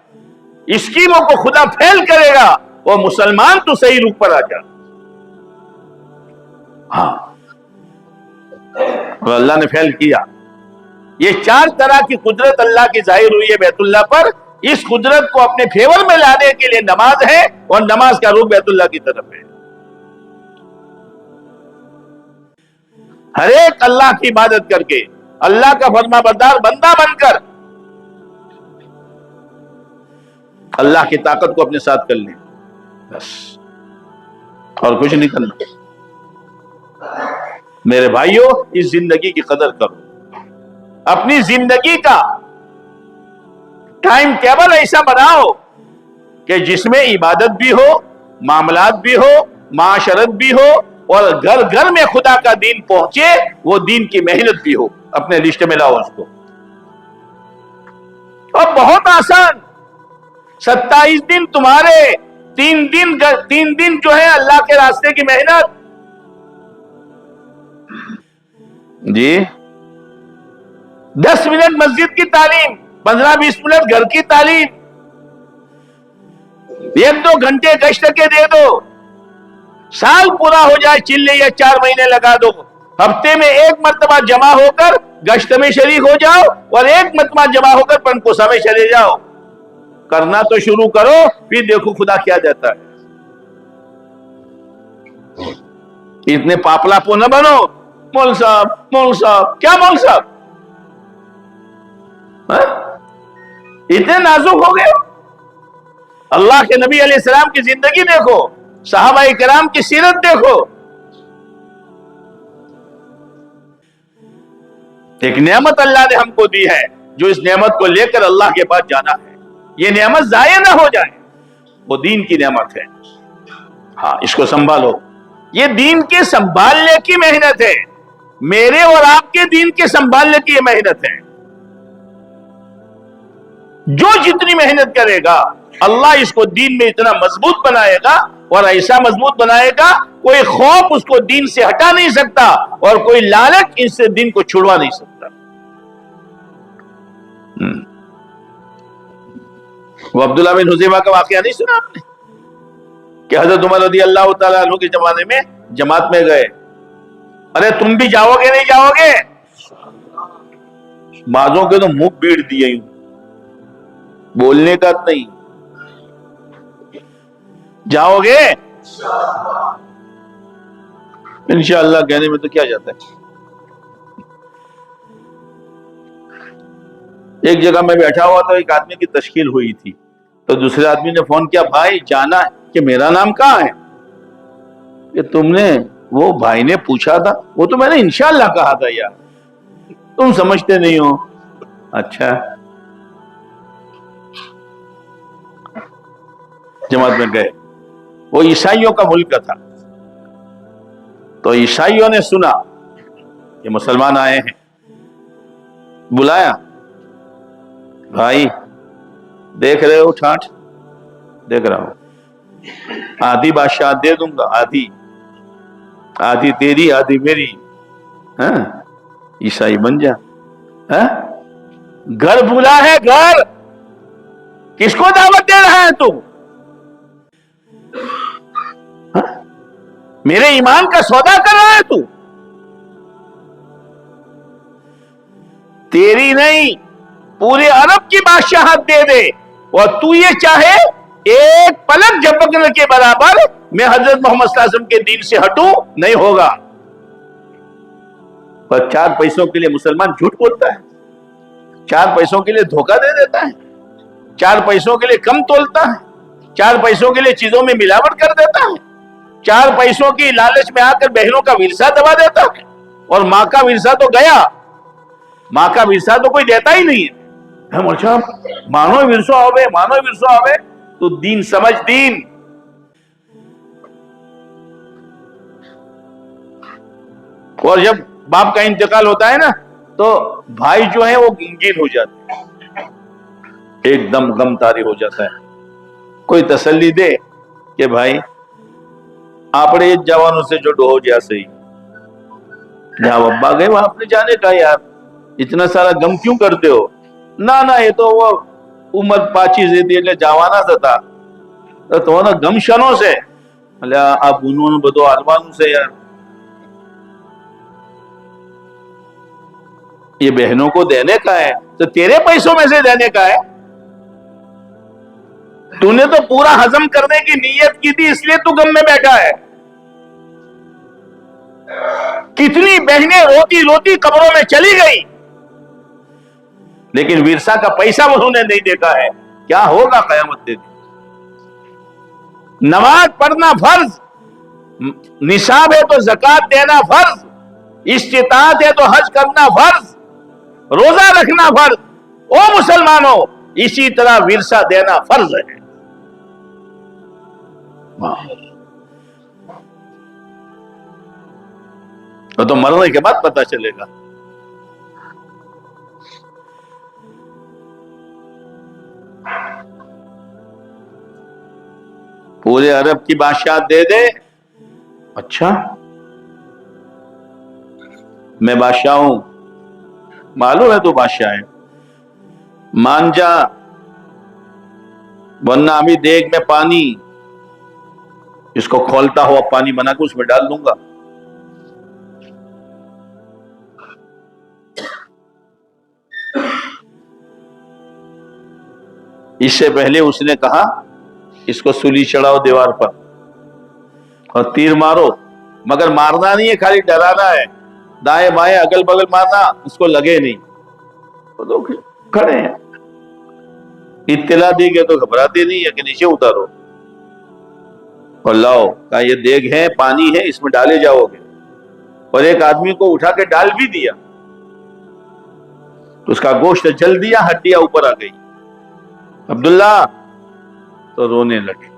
اسکیموں کو خدا فیل کرے گا، اور مسلمان تو صحیح روپ پر آ جا۔ ہاں، اور اللہ نے فیل کیا۔ یہ چار طرح کی قدرت اللہ کی ظاہر ہوئی ہے بیت اللہ پر۔ اس قدرت کو اپنے فیور میں لانے کے لیے نماز ہے، اور نماز کا رخ بیت اللہ کی طرف ہے۔ ہر ایک اللہ کی عبادت کر کے، اللہ کا فرما بردار بندہ بن کر، اللہ کی طاقت کو اپنے ساتھ کر لیں، بس، اور کچھ نہیں کرنا۔ میرے بھائیوں، اس زندگی کی قدر کرو، اپنی زندگی کا ٹائم ٹیبل ایسا بناؤ کہ جس میں عبادت بھی ہو، معاملات بھی ہو، معاشرت بھی ہو، اور گھر گھر میں خدا کا دین پہنچے، وہ دین کی محنت بھی ہو۔ اپنے لسٹ میں لاؤ اس کو۔ اور بہت آسان، 27 دن تمہارے، 3 دن جو ہے اللہ کے راستے کی محنت۔ جی 10 منٹ مسجد کی تعلیم، 15-20 منٹ گھر کی تعلیم، 1-2 گھنٹے گشت کے دے دو، سال پورا ہو جائے چلے یا 4 مہینے لگا دو، ہفتے میں 1 مرتبہ جمع ہو کر گشت میں شریک ہو جاؤ، اور 1 مرتبہ جمع ہو کر پنکوسا میں چلے جاؤ، کرنا تو شروع کرو، پھر دیکھو خدا کیا دیتا ہے. اتنے پاپلا پو نہ بنو. مول صاحب کیا مول صاحب؟ اتنے نازک ہو گئے. اللہ کے نبی علیہ السلام کی زندگی دیکھو، صحابہ کرام کی سیرت دیکھو. ایک نعمت اللہ نے ہم کو دی ہے، جو اس نعمت کو لے کر اللہ کے پاس جانا ہے. یہ نعمت ضائع نہ ہو جائے. وہ دین کی نعمت ہے. ہاں، اس کو سنبھالو. یہ دین کے سنبھالنے کی محنت ہے. میرے اور آپ کے دین کے سنبھالنے کی یہ محنت ہے. جو جتنی محنت کرے گا اللہ اس کو دین میں اتنا مضبوط بنائے گا، اور ایسا مضبوط بنائے گا کوئی خوف اس کو دین سے ہٹا نہیں سکتا، اور کوئی لالچ اس سے دین کو چھڑوا نہیں سکتا. وہ عبداللہ بن حذیفہ کا واقعہ نہیں سنا آپ نے کہ حضرت عمر رضی اللہ تعالیٰ عنہ کے زمانے میں جماعت میں گئے. ارے تم بھی جاؤ گے نہیں جاؤ گے؟ بعضوں کے تو منہ بیڑ دیے ہوں، بولنے کا نہیں. جاؤ گے انشاءاللہ کہنے میں تو کیا جاتا ہے. ایک جگہ میں بیٹھا ہوا تھا، ایک آدمی کی تشکیل ہوئی تھی، تو دوسرے آدمی نے فون کیا، بھائی جانا ہے؟ کہ میرا نام کہاں ہے؟ کہ تم نے، وہ بھائی نے پوچھا تھا. وہ تو میں نے انشاءاللہ کہا تھا. یار تم سمجھتے نہیں ہو. اچھا. جماعت میں گئے. وہ عیسائیوں کا ملک تھا، تو عیسائیوں نے سنا کہ مسلمان آئے ہیں. بلایا، بھائی دیکھ رہے ہو ٹھاٹ؟ دیکھ رہا ہوں. آدھی بادشاہ دے دوں گا، آدھی تیری آدھی میری. ہاں، عیسائی بن جا. گھر بلا ہے، گھر کس کو دعوت دے رہا ہے تو؟ میرے ایمان کا سودا کر رہا ہے تو؟ تیری نہیں، پورے عرب کی بادشاہت دے دے، اور تو یہ چاہے ایک پلک جھپکنے کے برابر میں حضرت محمد صلی اللہ علیہ وسلم کے دین سے ہٹوں، نہیں ہوگا. پر 4 پیسوں کے لیے مسلمان جھوٹ بولتا ہے، 4 پیسوں کے لیے دھوکہ دے دیتا ہے، 4 پیسوں کے لیے کم تولتا ہے، 4 پیسوں کے لیے چیزوں میں ملاوٹ کر دیتا ہے، 4 پیسوں کی لالچ میں آ کر بہنوں کا ورثہ دبا دیتا ہے. اور ماں کا ورثہ تو گیا، ماں کا ورثہ تو کوئی دیتا ہی نہیں ہے. اچھا مانو ورثہ ہوئے تو دین سمجھ. دین اور جب باپ کا انتقال ہوتا ہے نا، تو بھائی جو ہیں وہ غمگین ہو جاتے ہیں، ایک دم غم طاری ہو جاتا ہے. کوئی تسلی دے کہ بھائی آپڑے جوانوں سے جو ڈو ہو جیا صحیح، جہاں ابا گئے وہاں اپنے جانے کا، یار اتنا سارا غم کیوں کرتے ہو؟ نہ یہ تو وہ عمر پاچی سے تھی એટલે જવાના જ હતા. تو نا غم شنوں سے આ ગુનું બધું હાલવાનું છે યાર. یہ بہنوں کو دینے کا ہے تو تیرے پیسوں میں سے دینے کا ہے. تو نے تو پورا ہضم کرنے کی نیت کی تھی، اس لیے تو غم میں بیٹھا ہے. کتنی بہنیں روتی روتی قبروں میں چلی گئی، لیکن ورثہ کا پیسہ انہوں نے نہیں دیکھا ہے. کیا ہوگا قیامت کے دن؟ نماز پڑھنا فرض، نصاب ہے تو زکات دینا فرض، استطاعت ہے تو حج کرنا فرض، روزہ رکھنا فرض. او مسلمانوں، اسی طرح ورثہ دینا فرض ہے. تو مرنے کے بعد پتہ چلے گا. پورے عرب کی بادشاہ دے دے. اچھا میں بادشاہ ہوں، معلوم ہے تو بادشاہ ہے، مان جا، ورنہ ابھی دیگ میں پانی، اس کو کھولتا ہوا پانی بنا کے اس میں ڈال دوں گا. اس سے پہلے اس نے کہا اس کو سولی چڑھاؤ دیوار پر اور تیر مارو، مگر مارنا نہیں ہے، خالی ڈرانا ہے، دائیں بائیں اگل بگل مارنا، اس کو لگے نہیں۔ وہ تو کھڑے ہیں، اطلاع دی گئی تو گھبراتے نہیں ہے کہ نیچے اتارو اور لاؤ، کہا یہ دیگ ہے، پانی ہے، اس میں ڈالے جاؤ گے، اور ایک آدمی کو اٹھا کے ڈال بھی دیا تو اس کا گوشت جل دیا، ہڈیاں اوپر آ گئی۔ عبداللہ تو رونے لگے،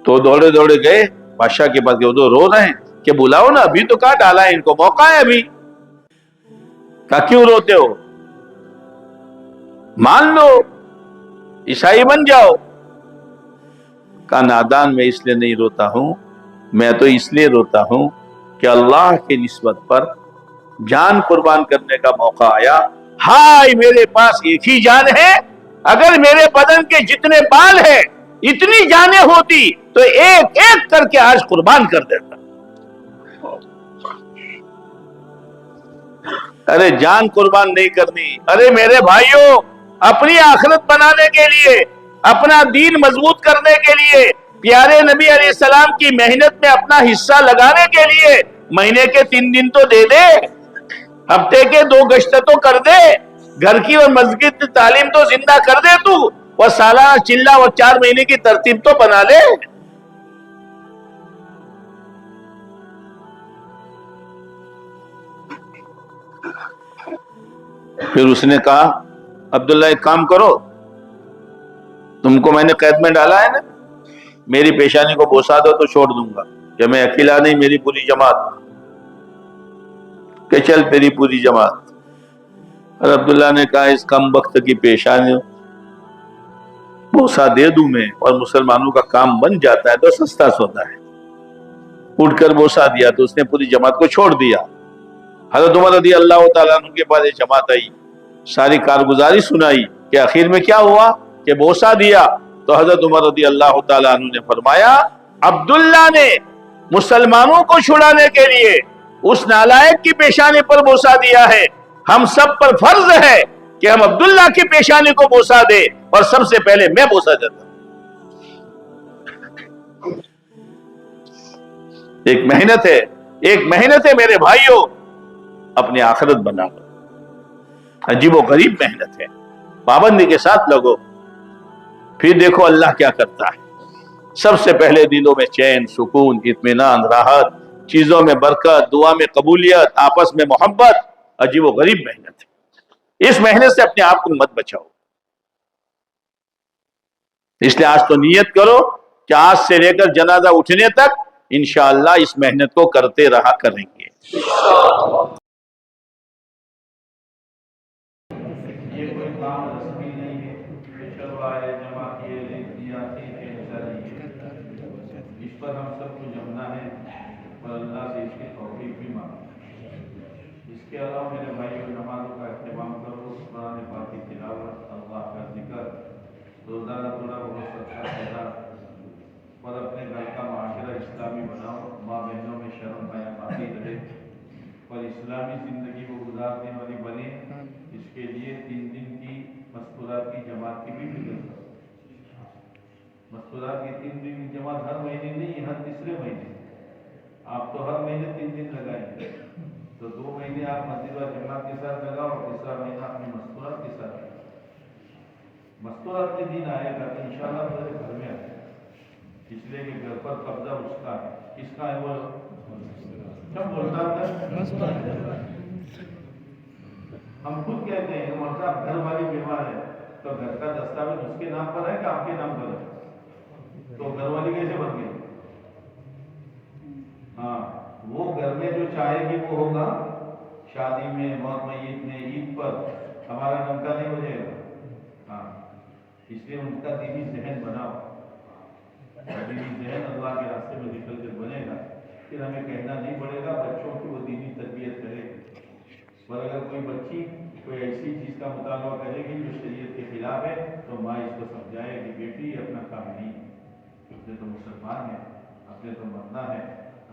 تو دوڑے دوڑے گئے بادشاہ کے پاس، گئے تو رو رہے ہیں کہ بلاؤ نا، ابھی تو کہاں ڈالا ہے ان کو، موقع ہے ابھی، کہا کیوں روتے ہو، مان لو عیسائی بن جاؤ۔ کہا نادان، میں اس لیے نہیں روتا ہوں، میں تو اس لیے روتا ہوں کہ اللہ کی نسبت پر جان قربان کرنے کا موقع آیا، ہائے میرے پاس ایک ہی جان ہے، اگر میرے بدن کے جتنے بال ہیں اتنی جانیں ہوتی تو ایک ایک کر کے آج قربان کر دیتا۔ ارے جان قربان نہیں کرنی، ارے میرے بھائیوں، اپنی آخرت بنانے کے لیے، اپنا دین مضبوط کرنے کے لیے، پیارے نبی علیہ السلام کی محنت میں اپنا حصہ لگانے کے لیے مہینے کے 3 دن تو دے دے، ہفتے کے 2 گشت تو کر دے، گھر کی اور مسجد کی تعلیم تو زندہ کر دے تو، اور سالانہ چلہ اور 4 مہینے کی ترتیب تو بنا لے۔ پھر اس نے کہا عبداللہ ایک کام کرو، تم کو میں نے قید میں ڈالا ہے نا، میری پیشانی کو بوسا دو تو چھوڑ دوں گا، کہ میں اکیلا نہیں، میری پوری جماعت، کہ چل تیری پوری جماعت۔ اور عبداللہ نے کہا اس کم بخت کی پیشانی بوسا دے دوں میں اور مسلمانوں کا کام بن جاتا ہے تو سستا سودا ہے۔ اٹھ کر بوسا دیا تو اس نے پوری جماعت کو چھوڑ دیا۔ حضرت عمر رضی اللہ تعالیٰ عنہ کے پاس ایک جماعت آئی، ساری کارگزاری سنائی کہ آخر میں کیا ہوا، کہ بوسا دیا تو حضرت عمر رضی اللہ تعالیٰ عنہ نے فرمایا عبداللہ نے مسلمانوں کو چھڑانے کے لیے اس نالائق کی پیشانی پر بوسا دیا ہے، ہم سب پر فرض ہے کہ ہم عبداللہ کی پیشانی کو بوسا دے، اور سب سے پہلے میں بوسا دیتا ہوں۔ ایک محنت ہے میرے بھائیوں، اپنی آخرت بنا لو، عجیب و غریب محنت ہے، پابندی کے ساتھ لگو، پھر دیکھو اللہ کیا کرتا ہے۔ سب سے پہلے دلوں میں چین، سکون، اطمینان، راحت، چیزوں میں برکت، دعا میں قبولیت، آپس میں محبت، عجیب و غریب محنت ہے۔ اس محنت سے اپنے آپ کو مت بچاؤ، اس لیے آج تو نیت کرو کہ آج سے لے کر جنازہ اٹھنے تک انشاءاللہ اس محنت کو کرتے رہا کریں گے۔ یہ کوئی کام رسمی نہیں ہے کہ چلوائے جمع کیے لکھ دیا ٹھیک ہے ایسا نہیں ہے، اس پر ہم سب کو جمنا ہے اور اللہ سے اس کی توفیق بھی مانگنا۔ اس کے علاوہ میرے بھائیوں، نمازوں کا اہتمام کرو، قرآن پاک کی تلاوت، اللہ کا ذکر، روزانہ تھوڑا بہت صدقہ خیرات، اور اپنے گھر کا معاشرہ اسلامی بناؤ، ماں بہنوں میں شرم حیا باقی رہے اور اسلامی زندگی کو گزارنے والی بنے۔ اس کے لیے 3 دن کی مستورات کی جماعت کی بھی فکر کرو۔ مستورات کی 3 دن کی جماعت ہر مہینے نہیں، ہر تیسرے مہینے۔ آپ تو ہر مہینے 3 دن لگائیں گے تو 2 مہینے آپ مسجد و جماعت کے ساتھ لگاؤ، تیسرا مہینہ اپنی مستورات کے ساتھ لگاؤ۔ مستورات کے دن آئے گا تو انشاءاللہ پورے گھر میں آئے گا، اس لیے کہ گھر پر قبضہ اس کا ہے۔ کس کا ہے وہ؟ کب بولتا ہے؟ ہم خود کہتے ہیں کہ صاحب گھر والی بیمار ہے تو گھر کا دستاویز اس کے نام پر ہے کہ آپ کے نام پر ہے؟ تو گھر والی کیسے بن گئی؟ ہاں، وہ گھر میں جو چاہے گی وہ ہوگا، شادی میں، موت میت میں، عید پر ہمارا نام کا نہیں ہو جائے گا۔ ہاں، اس لیے ان کا دینی ذہن بناؤ، دینی ذہن اللہ کے راستے میں نکل کر بنے گا، پھر ہمیں کہنا نہیں پڑے گا، بچوں کی وہ دینی تربیت کرے گی۔ اور اگر کوئی بچی کوئی ایسی چیز کا مطالبہ کرے گی جو شریعت کے خلاف ہے تو ماں اس کو سمجھائے کہ بیٹی اپنا کام نہیں، اپنے تو مسلمان ہیں، اپنے تو مرنا ہے،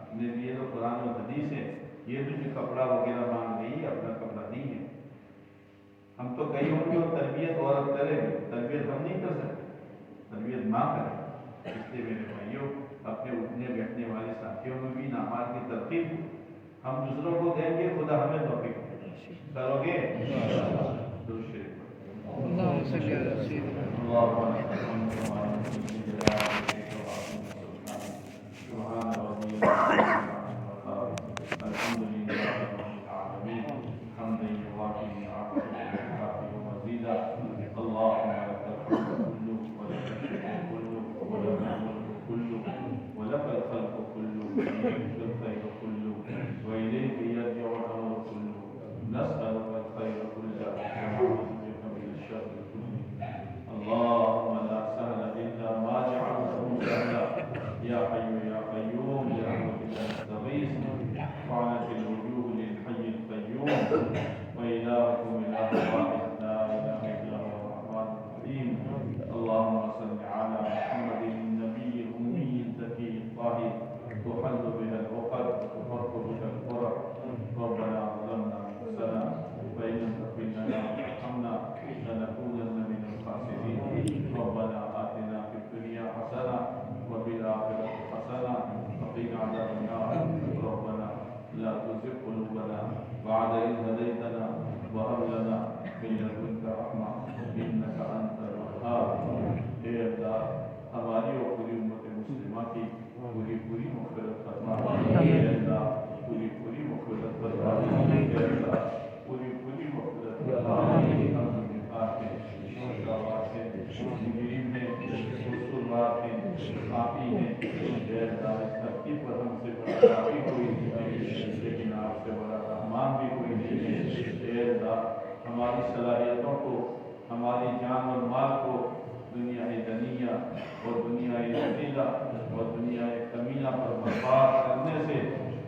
اپنے لیے تو قرآن و حدیث ہے، یہ تو جو کپڑا وغیرہ مانگ رہی ہے اپنا کپڑا نہیں ہے۔ ہم تو کئی ہوں گے اور تربیت عورت کرے گی، تربیت ہم نہیں کر سکتے، تربیت ماں کرے. اس لیے میرے بھائیوں اپنے اٹھنے بیٹھنے والے ساتھیوں میں بھی نامال کی ترتیب ہم دوسروں کو دیں گے، خدا ہمیں توفیق دے. کرو گے درود شریف اللهم صل على سيدنا ولك الخلق كله وإليك الخير كله وإليك يرجع الأمر كله نسألك الخير كله ونعوذ بك من الشر كله. اللهم لا سهل إلا ما جعلته سهلا يا حي يا قيوم برحمتك نستغيث. وعنت الوجوه للحي القيوم وإلهكم إله واحد لا إله إلا هو الرحمن الرحيم. اللهم صل على محمد النبي الأمي الزكي الطاهر تحل بها العقد وتفك بها الكرب. ربنا ظلمنا أنفسنا وإن لم تغفر لنا وترحمنا لنكونن من الخاسرين. ربنا آتنا في الدنيا حسنة وفي الآخرة حسنة وقنا عذاب النار. ربنا لا تزغ قلوبنا بعد إذ هديتنا وهب لنا من لدنك رحمة إنك أنت الوهاب. اے اللہ ہماری اور پوری امت مسلمہ کی پوری مغفرت فرما. اے اللہ پوری مغفرت فرما. اے اللہ پوری مغفرت فرما. ہم گنہگار ہیں، شرکاوار ہیں، مجرم ہیں، قصوروار ہیں، پاپی ہیں. اے اللہ اس دھرتی پر ہم سے بڑا پاپی کوئی نہیں ہے، لیکن آپ سے بڑا رحمان بھی کوئی نہیں ہے. اے اللہ ہماری صلاحیتوں کو، ہماری جان اور مال کو دنیا دنیا اور دنیا ذلیلہ اور دنیا کمینہ پر برباد کرنے سے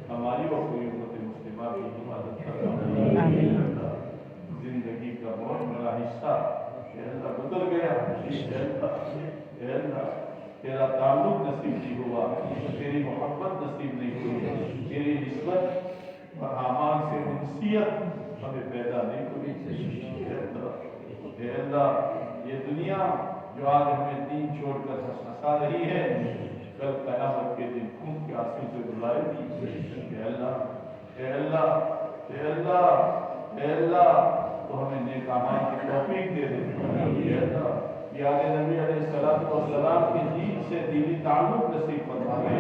ہماری اور پوری امت مسلمہ کی حفاظت کرنا. زندگی کا بہت بڑا حصہ اے اللہ گزر گیا. اے اللہ تیرا تعلق نصیب نہیں ہوا، تیری محبت نصیب نہیں ہوئی، تیری نسبت اور اعمال سے انسیت ہمیں پیدا نہیں ہوئی. اے اللہ یہ دنیا جو آج ہمیں دین چھوڑ کر ہنسا رہی ہے، کل قیامت کے دن خون کے آنسو سے رلائے گی. اے اللہ اے اللہ اے اللہ اے اللہ تو ہمیں نیک اعمال کی توفیق دے دے. اے اللہ پیارے نبی علیہ السلام کے دین سے دینی تعلق نصیب فرما دے.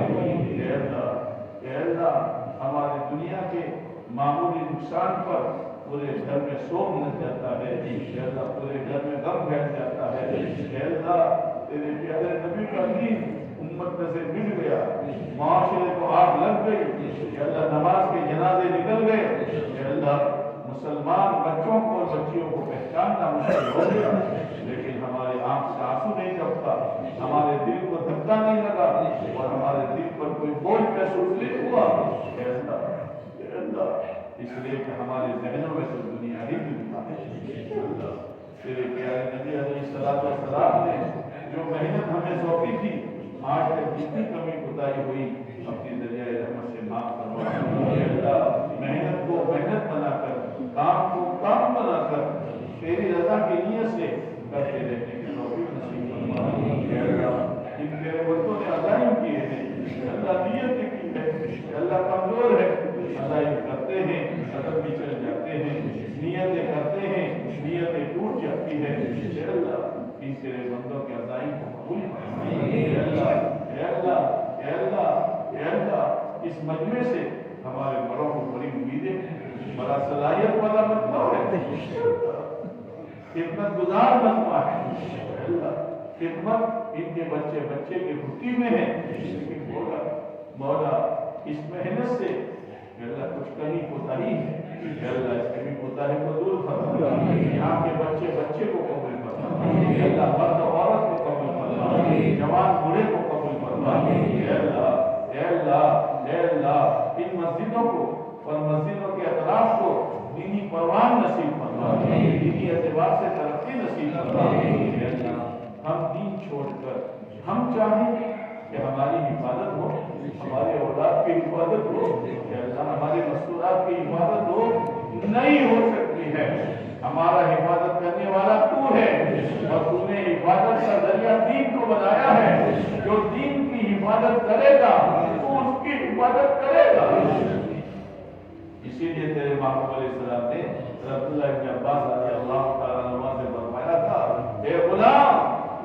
اے اللہ ہمارے دنیا کے معمولی نقصان پر پورے گھر میں سوگ لگ جاتا ہے. اے اللہ پورے گھر میں غم بیٹھ جاتا ہے. اے اللہ تیرے پیارے نبی کا دین امت میں سے مل گیا، معاشرے کو آگ لگ گئی. اے اللہ نماز کے جنازے نکل گئے. اے اللہ مسلمان بچوں کو اور بچیوں کو پہچاننا مشکل ہو گیا، لیکن ہمارے آنکھ سے آنسو نہیں جھرتا، ہمارے دل کو دھکا نہیں لگا اور ہمارے دل پر کوئی بوجھ محسوس نہیں ہوا. اے اللہ اس لیے کہ ہمارے ذہنوں میں تو دنیا ہی دنیا ہے. تیرے پیارے نبی علیہ السلام نے جو محنت ہمیں سونپی تھی، آج تک جتنی کمی کوتاہی ہوئی اپنی دریائے رحمت سے معاف کروا. اے اللہ محنت کو محنت بنا کر، کام کو کام بنا کر تیری رضا کی نیت سے کرتے رہنے کی توفیق نصیب فرما. اے اللہ جن تیرے بندوں نے عزائم کیے ہیں، اللہ نیت کی ہے، اللہ کمزور ہے، عزائم کرتے ہیں قدم بھی چل جاتے ہیں، نیتیں کرتے ہیں نیتیں ٹوٹ جاتی ہے. اے اللہ ان تیرے بندوں کے عزائم کو قبول فرما. اے اللہ اے اللہ اے اللہ اے اللہ اس مجمع سے ہمارے بڑوں کو بڑی امیدیں، بڑا صلاحیت والا مجمع ہے، خدمت گزار مجمع ہے. اے اللہ خدمت ان کے بچے کے گھٹی میں ہے، لیکن مولا اس محنت سے اے اللہ کچھ کمی کوتاہی ہے. اے اللہ اس کمی کوتاہی کو دور فرما. یہاں کے بچے کو قبول فرما. اے اللہ مرد عورت کو قبول فرما، جوان بوڑھے کو قبول فرما. اے اللہ اے اللہ اے اللہ ان مسجدوں کو اور مسجدوں کے اطراف کو دینی پروان نصیب فرما، دینی اعتبار سے ترقی نصیب فرما. اے اللہ ہم دین چھوڑ کر ہم چاہیں کہ ہماری حفاظت ہو، ہمارے اولاد کی حفاظت ہو، کہ اللہ ہمارے مستورات کی حفاظت ہو، نہیں ہو سکتی ہے. ہمارا حفاظت کرنے والا تو ہے، اور تو نے حفاظت کا ذریعہ دین کو بنایا ہے۔ جو دین کی حفاظت کرے گا تو اس کی حفاظت کرے گا۔ اسی لیے تیرے محبوب علیہ السلام نے عبداللہ ابن عباس رضی اللہ تعالیٰ عنہ سے فرمایا تھا، اے غلام،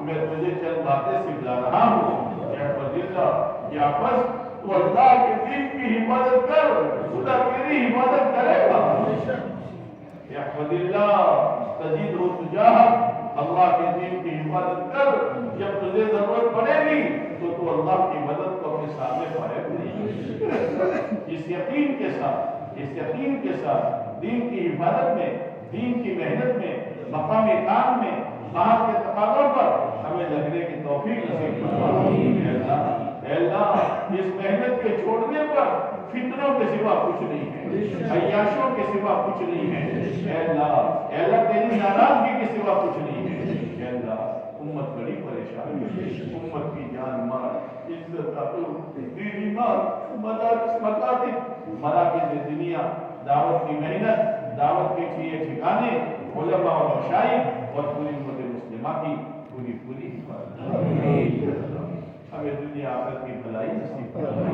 میں تجھے چند باتیں سکھلا رہا ہوں، احفظ اللہ یحفظ، تو اللہ کے دین کی حفاظت کر، خدا تیری حفاظت کرے گا۔ احفظ اللہ تجدہ تجاہک، اللہ کے دین کی حفاظت کر، جب تجھے ضرورت پڑے گی تو اللہ کی مدد کو اپنے سامنے پائے گی۔ اس یقین کے ساتھ دین کی حفاظت میں، دین کی محنت میں، مقام کام میں، باہر کے تقاضوں پر ہمیں لگنے کی توفیق نصیب فرما۔ اے اللہ اس محنت کے چھوڑنے پر فتنوں کے سوا کچھ نہیں ہے، عیاشوں کے سوا کچھ نہیں ہے۔ اے اللہ تیری ناراضگی کے سوا کچھ نہیں ہے۔ اے اللہ امت بڑی پریشان ہے، امت کی جان مال، عزت آبرو، دین ایمان، مدارس مکاتب، مراکز دنیا، دعوت کی محنت، دعوت کے لیے ٹھکانے، علماء اور مشائخ اور پوری امت مسلمہ کی پوری حفاظت۔ ہمیں دنیا آخرت کی بھلائی نصیب فرما،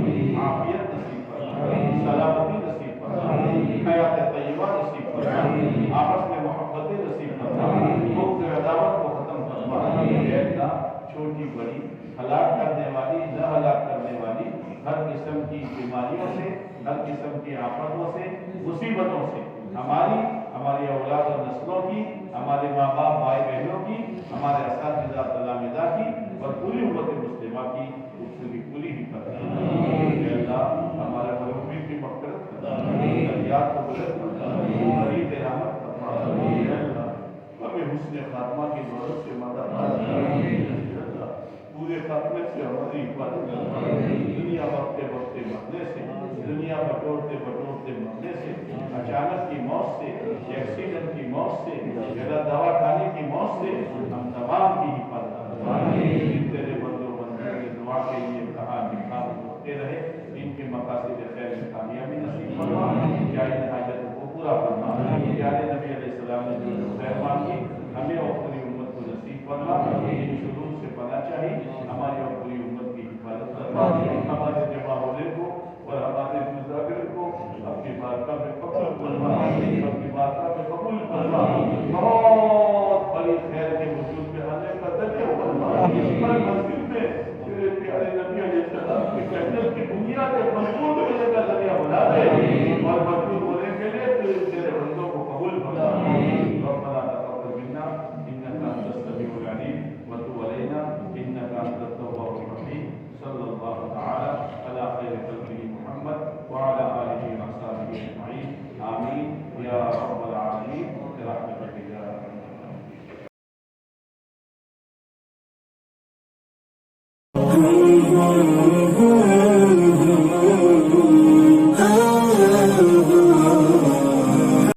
عافیت نصیب فرما، سلامتی نصیب فرما، حیات طیبہ نصیب فرما، آپس میں محبت نصیب فرما، بغض و عداوت کو ختم فرما۔ اے اللہ چھوٹی بڑی، ہلاک کرنے والی، نہ ہلاک کرنے والی ہر قسم کی بیماریوں سے، ہر قسم کی آفتوں سے، مصیبتوں سے ہماری اولاد اور نسلوں کی، ہمارے ماں باپ بھائی بہنوں کی، ہمارے اساتذہ تلامذہ کی اور پوری امت مسلمہ کی پوری حفاظت۔ اے اللہ ہمارے مرحومین کی مغفرت کرنا، درجات کو بلند کرنا، مزید رحمت کرنا۔ اے اللہ ہمیں حسن خاتمہ کی مدد سے مدد کرنا، پورے خاتمے سے ہماری حفاظت کرنا، دنیا وقتے مرنے سے، دنیا بٹورتے مرنے سے، اچانک کی موت سے، ایکسیڈنٹ کی موت سے، دوا کھانے کی موت سے ہم تمام کی حفاظت کرنا۔ تیرے بندوں کے دعا کے لیے کہاں لکھا ہوتے رہے، ان کے مقاصد خیر میں کامیابی نصیب فرما، جائز حاجتوں کو پورا فرما۔ پیارے نبی علیہ السلام نے جو خیر مانگی ہمیں اور پوری امت کو نصیب فرما۔ ان شرور سے پناہ چاہیے، ہماری اور پوری امت کی حفاظت فرما، ہمارے جمع ہونے کو اور ہمارے مذاکرے کو اپنی بارگاہ میں قبول فرما، اپنی بارگاہ میں قبول فرما۔